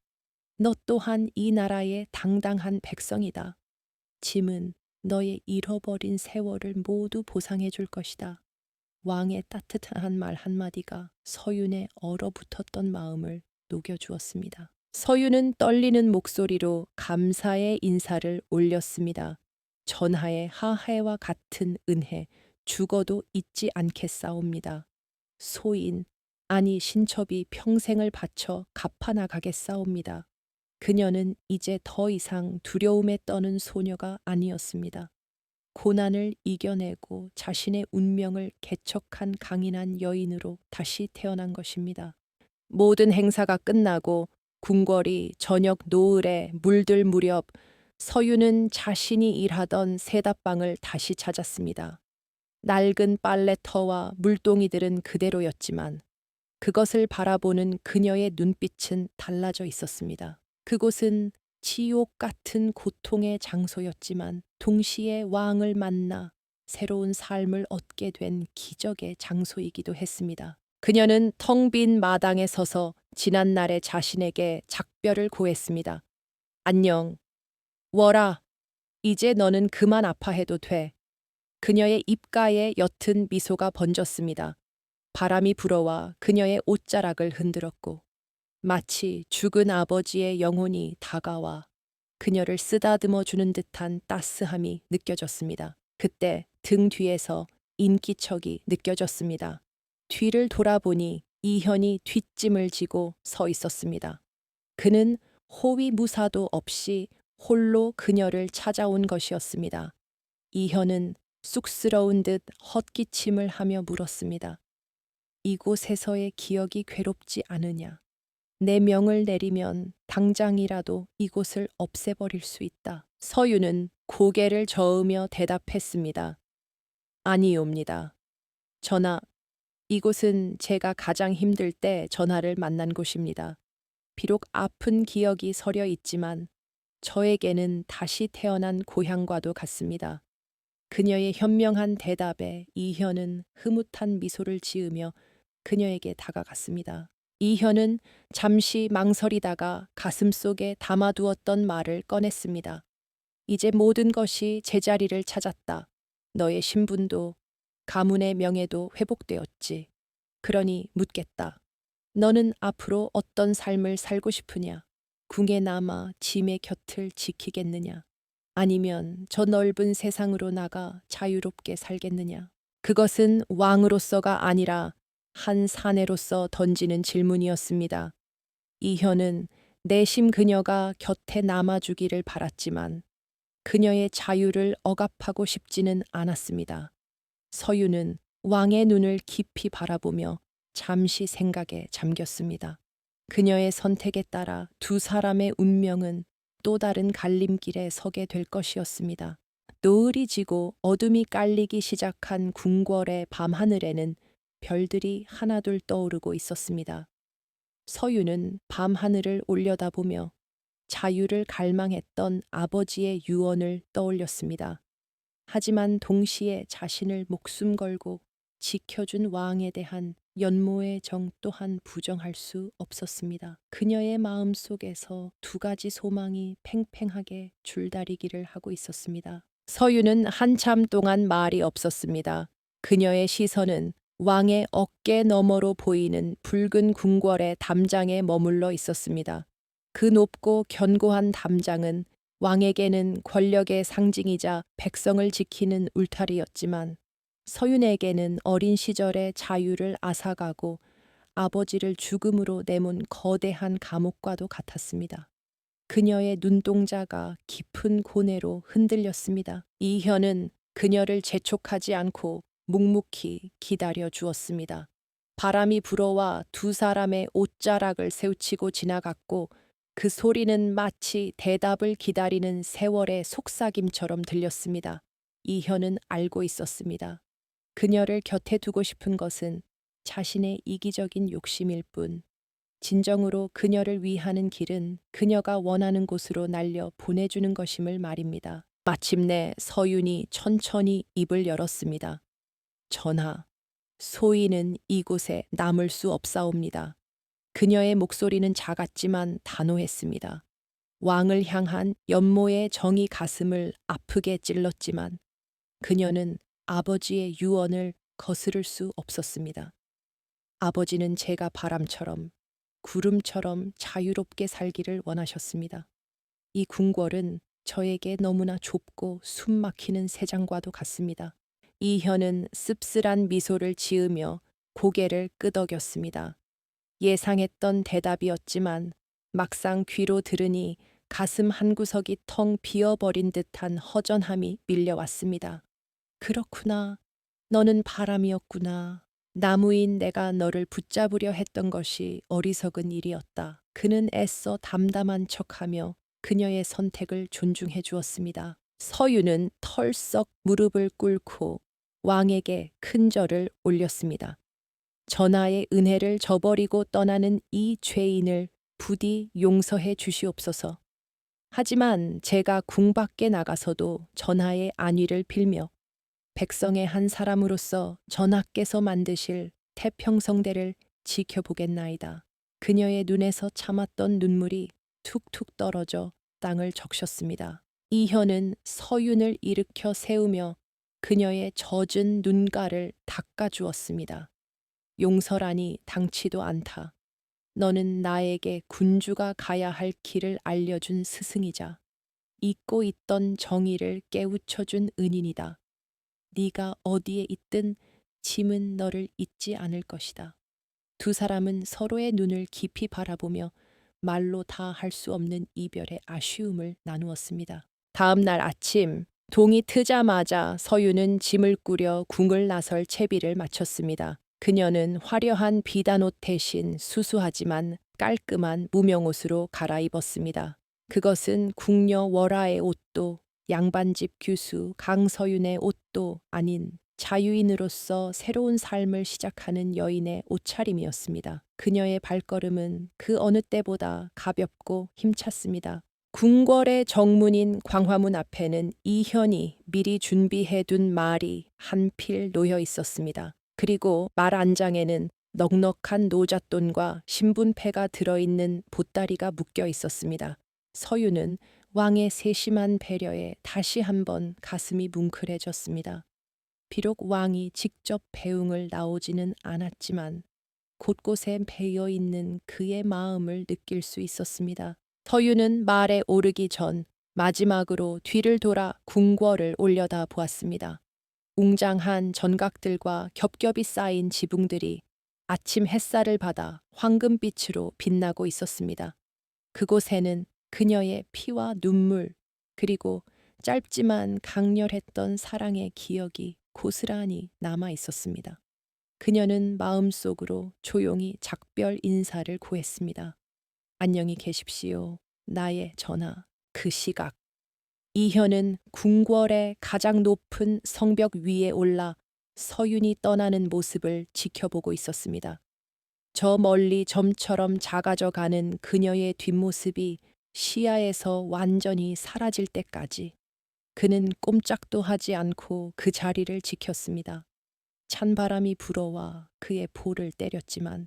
너 또한 이 나라의 당당한 백성이다. 짐은 너의 잃어버린 세월을 모두 보상해 줄 것이다. 왕의 따뜻한 말 한마디가 서윤의 얼어붙었던 마음을 녹여주었습니다. 서윤은 떨리는 목소리로 감사의 인사를 올렸습니다. 전하의 하해와 같은 은혜, 죽어도 잊지 않겠사옵니다. 소인, 아니 신첩이 평생을 바쳐 갚아나가겠사옵니다. 그녀는 이제 더 이상 두려움에 떠는 소녀가 아니었습니다. 고난을 이겨내고 자신의 운명을 개척한 강인한 여인으로 다시 태어난 것입니다. 모든 행사가 끝나고 궁궐이 저녁 노을에 물들 무렵 서유는 자신이 일하던 세답방을 다시 찾았습니다. 낡은 빨래터와 물동이들은 그대로였지만 그것을 바라보는 그녀의 눈빛은 달라져 있었습니다. 그곳은 지옥 같은 고통의 장소였지만 동시에 왕을 만나 새로운 삶을 얻게 된 기적의 장소이기도 했습니다. 그녀는 텅 빈 마당에 서서 지난날의 자신에게 작별을 고했습니다. 안녕. 워라. 이제 너는 그만 아파해도 돼. 그녀의 입가에 옅은 미소가 번졌습니다. 바람이 불어와 그녀의 옷자락을 흔들었고 마치 죽은 아버지의 영혼이 다가와 그녀를 쓰다듬어 주는 듯한 따스함이 느껴졌습니다. 그때 등 뒤에서 인기척이 느껴졌습니다. 뒤를 돌아보니 이현이 뒷짐을 지고 서 있었습니다. 그는 호위 무사도 없이 홀로 그녀를 찾아온 것이었습니다. 이현은 쑥스러운 듯 헛기침을 하며 물었습니다. 이곳에서의 기억이 괴롭지 않으냐? 내 명을 내리면 당장이라도 이곳을 없애버릴 수 있다. 서유는 고개를 저으며 대답했습니다. 아니옵니다. 전하, 이곳은 제가 가장 힘들 때 전하를 만난 곳입니다. 비록 아픈 기억이 서려 있지만 저에게는 다시 태어난 고향과도 같습니다. 그녀의 현명한 대답에 이현은 흐뭇한 미소를 지으며 그녀에게 다가갔습니다. 이현은 잠시 망설이다가 가슴속에 담아두었던 말을 꺼냈습니다. 이제 모든 것이 제자리를 찾았다. 너의 신분도 가문의 명예도 회복되었지. 그러니 묻겠다. 너는 앞으로 어떤 삶을 살고 싶으냐? 궁에 남아 짐의 곁을 지키겠느냐? 아니면 저 넓은 세상으로 나가 자유롭게 살겠느냐? 그것은 왕으로서가 아니라 한 사내로서 던지는 질문이었습니다. 이현은 내심 그녀가 곁에 남아주기를 바랐지만 그녀의 자유를 억압하고 싶지는 않았습니다. 서유는 왕의 눈을 깊이 바라보며 잠시 생각에 잠겼습니다. 그녀의 선택에 따라 두 사람의 운명은 또 다른 갈림길에 서게 될 것이었습니다. 노을이 지고 어둠이 깔리기 시작한 궁궐의 밤하늘에는 별들이 하나둘 떠오르고 있었습니다. 서유는 밤하늘을 올려다보며 자유를 갈망했던 아버지의 유언을 떠올렸습니다. 하지만 동시에 자신을 목숨 걸고 지켜준 왕에 대한 연모의 정 또한 부정할 수 없었습니다. 그녀의 마음 속에서 두 가지 소망이 팽팽하게 줄다리기를 하고 있었습니다. 서유는 한참 동안 말이 없었습니다. 그녀의 시선은 왕의 어깨 너머로 보이는 붉은 궁궐의 담장에 머물러 있었습니다. 그 높고 견고한 담장은 왕에게는 권력의 상징이자 백성을 지키는 울타리였지만 서윤에게는 어린 시절의 자유를 앗아가고 아버지를 죽음으로 내몬 거대한 감옥과도 같았습니다. 그녀의 눈동자가 깊은 고뇌로 흔들렸습니다. 이현은 그녀를 재촉하지 않고 묵묵히 기다려 주었습니다. 바람이 불어와 두 사람의 옷자락을 세우치고 지나갔고 그 소리는 마치 대답을 기다리는 세월의 속삭임처럼 들렸습니다. 이현은 알고 있었습니다. 그녀를 곁에 두고 싶은 것은 자신의 이기적인 욕심일 뿐, 진정으로 그녀를 위하는 길은 그녀가 원하는 곳으로 날려 보내주는 것임을 말입니다. 마침내 서윤이 천천히 입을 열었습니다. 전하, 소인은 이곳에 남을 수 없사옵니다. 그녀의 목소리는 작았지만 단호했습니다. 왕을 향한 연모의 정이 가슴을 아프게 찔렀지만 그녀는 아버지의 유언을 거스를 수 없었습니다. 아버지는 제가 바람처럼 구름처럼 자유롭게 살기를 원하셨습니다. 이 궁궐은 저에게 너무나 좁고 숨막히는 새장과도 같습니다. 이현은 씁쓸한 미소를 지으며 고개를 끄덕였습니다. 예상했던 대답이었지만 막상 귀로 들으니 가슴 한구석이 텅 비어버린 듯한 허전함이 밀려왔습니다. 그렇구나. 너는 바람이었구나. 나무인 내가 너를 붙잡으려 했던 것이 어리석은 일이었다. 그는 애써 담담한 척하며 그녀의 선택을 존중해 주었습니다. 서유는 털썩 무릎을 꿇고 왕에게 큰 절을 올렸습니다. 전하의 은혜를 저버리고 떠나는 이 죄인을 부디 용서해 주시옵소서. 하지만 제가 궁 밖에 나가서도 전하의 안위를 빌며 백성의 한 사람으로서 전하께서 만드실 태평성대를 지켜보겠나이다. 그녀의 눈에서 참았던 눈물이 툭툭 떨어져 땅을 적셨습니다. 이현은 서윤을 일으켜 세우며 그녀의 젖은 눈가를 닦아주었습니다. 용서라니 당치도 않다. 너는 나에게 군주가 가야 할 길을 알려준 스승이자 잊고 있던 정의를 깨우쳐준 은인이다. 네가 어디에 있든 짐은 너를 잊지 않을 것이다. 두 사람은 서로의 눈을 깊이 바라보며 말로 다 할 수 없는 이별의 아쉬움을 나누었습니다. 다음 날 아침 동이 트자마자 서유는 짐을 꾸려 궁을 나설 채비를 마쳤습니다. 그녀는 화려한 비단옷 대신 수수하지만 깔끔한 무명옷으로 갈아입었습니다. 그것은 궁녀 월하의 옷도 양반집 규수 강서윤의 옷도 아닌 자유인으로서 새로운 삶을 시작하는 여인의 옷차림이었습니다. 그녀의 발걸음은 그 어느 때보다 가볍고 힘찼습니다. 궁궐의 정문인 광화문 앞에는 이현이 미리 준비해둔 말이 한 필 놓여 있었습니다. 그리고 말 안장에는 넉넉한 노잣돈과 신분패가 들어있는 보따리가 묶여 있었습니다. 서유는 왕의 세심한 배려에 다시 한번 가슴이 뭉클해졌습니다. 비록 왕이 직접 배웅을 나오지는 않았지만 곳곳에 배어 있는 그의 마음을 느낄 수 있었습니다. 서유는 말에 오르기 전 마지막으로 뒤를 돌아 궁궐을 올려다 보았습니다. 웅장한 전각들과 겹겹이 쌓인 지붕들이 아침 햇살을 받아 황금빛으로 빛나고 있었습니다. 그곳에는 그녀의 피와 눈물, 그리고 짧지만 강렬했던 사랑의 기억이 고스란히 남아 있었습니다. 그녀는 마음속으로 조용히 작별 인사를 고했습니다. 안녕히 계십시오. 나의 전하. 그 시각 이현은 궁궐의 가장 높은 성벽 위에 올라 서윤이 떠나는 모습을 지켜보고 있었습니다. 저 멀리 점처럼 작아져 가는 그녀의 뒷모습이 시야에서 완전히 사라질 때까지 그는 꼼짝도 하지 않고 그 자리를 지켰습니다. 찬바람이 불어와 그의 볼을 때렸지만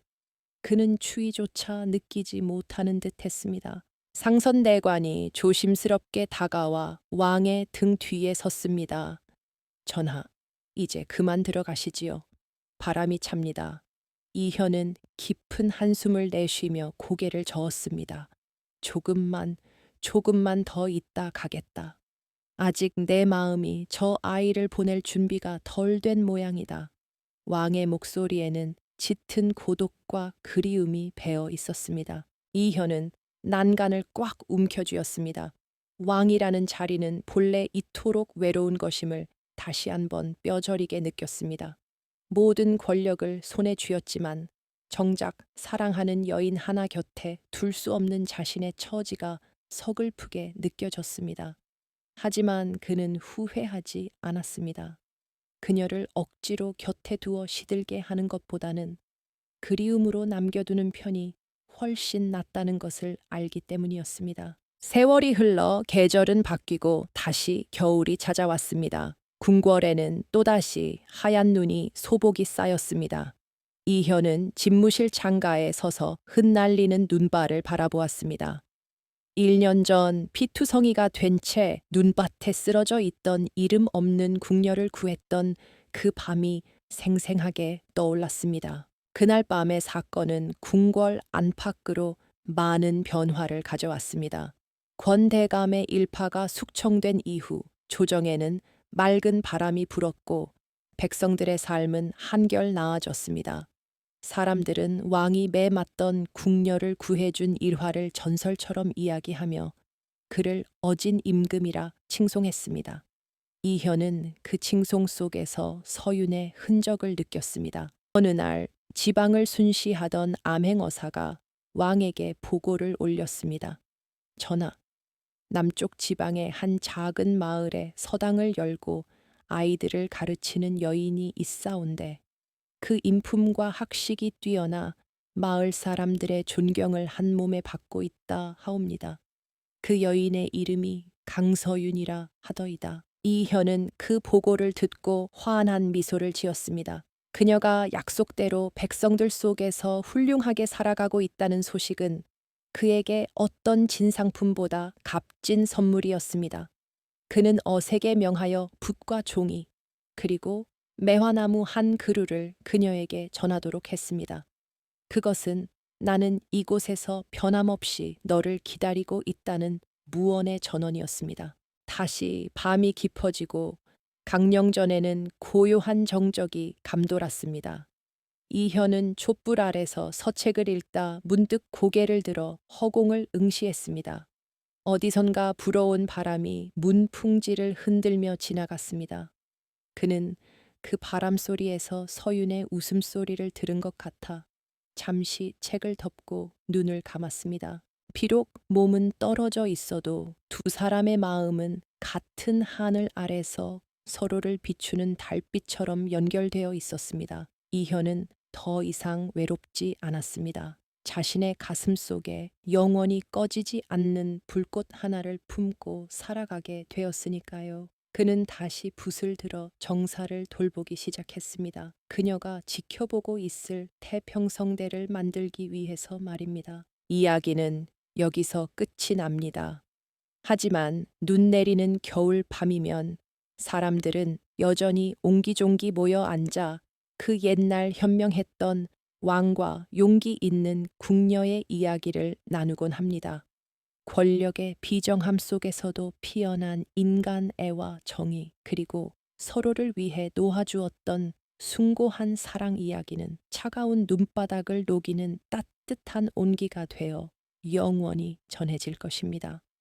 그는 추위조차 느끼지 못하는 듯 했습니다. 상선대관이 조심스럽게 다가와 왕의 등 뒤에 섰습니다. 전하, 이제 그만 들어가시지요. 바람이 찹니다. 이현은 깊은 한숨을 내쉬며 고개를 저었습니다. 조금만 더 있다 가겠다. 아직 내 마음이 저 아이를 보낼 준비가 덜 된 모양이다. 왕의 목소리에는 짙은 고독과 그리움이 배어 있었습니다. 이현은 난간을 꽉 움켜쥐었습니다. 왕이라는 자리는 본래 이토록 외로운 것임을 다시 한번 뼈저리게 느꼈습니다. 모든 권력을 손에 쥐었지만 정작 사랑하는 여인 하나 곁에 둘 수 없는 자신의 처지가 서글프게 느껴졌습니다. 하지만 그는 후회하지 않았습니다. 그녀를 억지로 곁에 두어 시들게 하는 것보다는 그리움으로 남겨두는 편이 훨씬 낫다는 것을 알기 때문이었습니다. 세월이 흘러 계절은 바뀌고 다시 겨울이 찾아왔습니다. 궁궐에는 또다시 하얀 눈이 소복이 쌓였습니다. 이현은 집무실 창가에 서서 흩날리는 눈발을 바라보았습니다. 1년 전 피투성이가 된 채 눈밭에 쓰러져 있던 이름 없는 궁녀를 구했던 그 밤이 생생하게 떠올랐습니다. 그날 밤의 사건은 궁궐 안팎으로 많은 변화를 가져왔습니다. 권대감의 일파가 숙청된 이후 조정에는 맑은 바람이 불었고 백성들의 삶은 한결 나아졌습니다. 사람들은 왕이 매맞던 궁녀를 구해준 일화를 전설처럼 이야기하며 그를 어진 임금이라 칭송했습니다. 이현은 그 칭송 속에서 서윤의 흔적을 느꼈습니다. 어느 날 지방을 순시하던 암행어사가 왕에게 보고를 올렸습니다. 전하, 남쪽 지방의 한 작은 마을에 서당을 열고 아이들을 가르치는 여인이 있사온데 그 인품과 학식이 뛰어나 마을 사람들의 존경을 한 몸에 받고 있다 하옵니다. 그 여인의 이름이 강서윤이라 하더이다. 이현은 그 보고를 듣고 환한 미소를 지었습니다. 그녀가 약속대로 백성들 속에서 훌륭하게 살아가고 있다는 소식은 그에게 어떤 진상품보다 값진 선물이었습니다. 그는 어색에 명하여 붓과 종이 그리고 매화나무 한 그루를 그녀에게 전하도록 했습니다. 그것은 나는 이곳에서 변함없이 너를 기다리고 있다는 무언의 전언이었습니다. 다시 밤이 깊어지고 강령전에는 고요한 정적이 감돌았습니다. 이현은 촛불 아래서 서책을 읽다 문득 고개를 들어 허공을 응시했습니다. 어디선가 불어온 바람이 문풍지를 흔들며 지나갔습니다. 그는 그 바람 소리에서 서윤의 웃음소리를 들은 것 같아 잠시 책을 덮고 눈을 감았습니다. 비록 몸은 떨어져 있어도 두 사람의 마음은 같은 하늘 아래서 서로를 비추는 달빛처럼 연결되어 있었습니다. 이현은 더 이상 외롭지 않았습니다. 자신의 가슴 속에 영원히 꺼지지 않는 불꽃 하나를 품고 살아가게 되었으니까요. 그는 다시 붓을 들어 정사를 돌보기 시작했습니다. 그녀가 지켜보고 있을 태평성대를 만들기 위해서 말입니다. 이야기는 여기서 끝이 납니다. 하지만 눈 내리는 겨울 밤이면 사람들은 여전히 옹기종기 모여 앉아 그 옛날 현명했던 왕과 용기 있는 궁녀의 이야기를 나누곤 합니다. 권력의 비정함 속에서도 피어난 인간 애와 정의 그리고 서로를 위해 놓아주었던 숭고한 사랑 이야기는 차가운 눈바닥을 녹이는 따뜻한 온기가 되어 영원히 전해질 것입니다.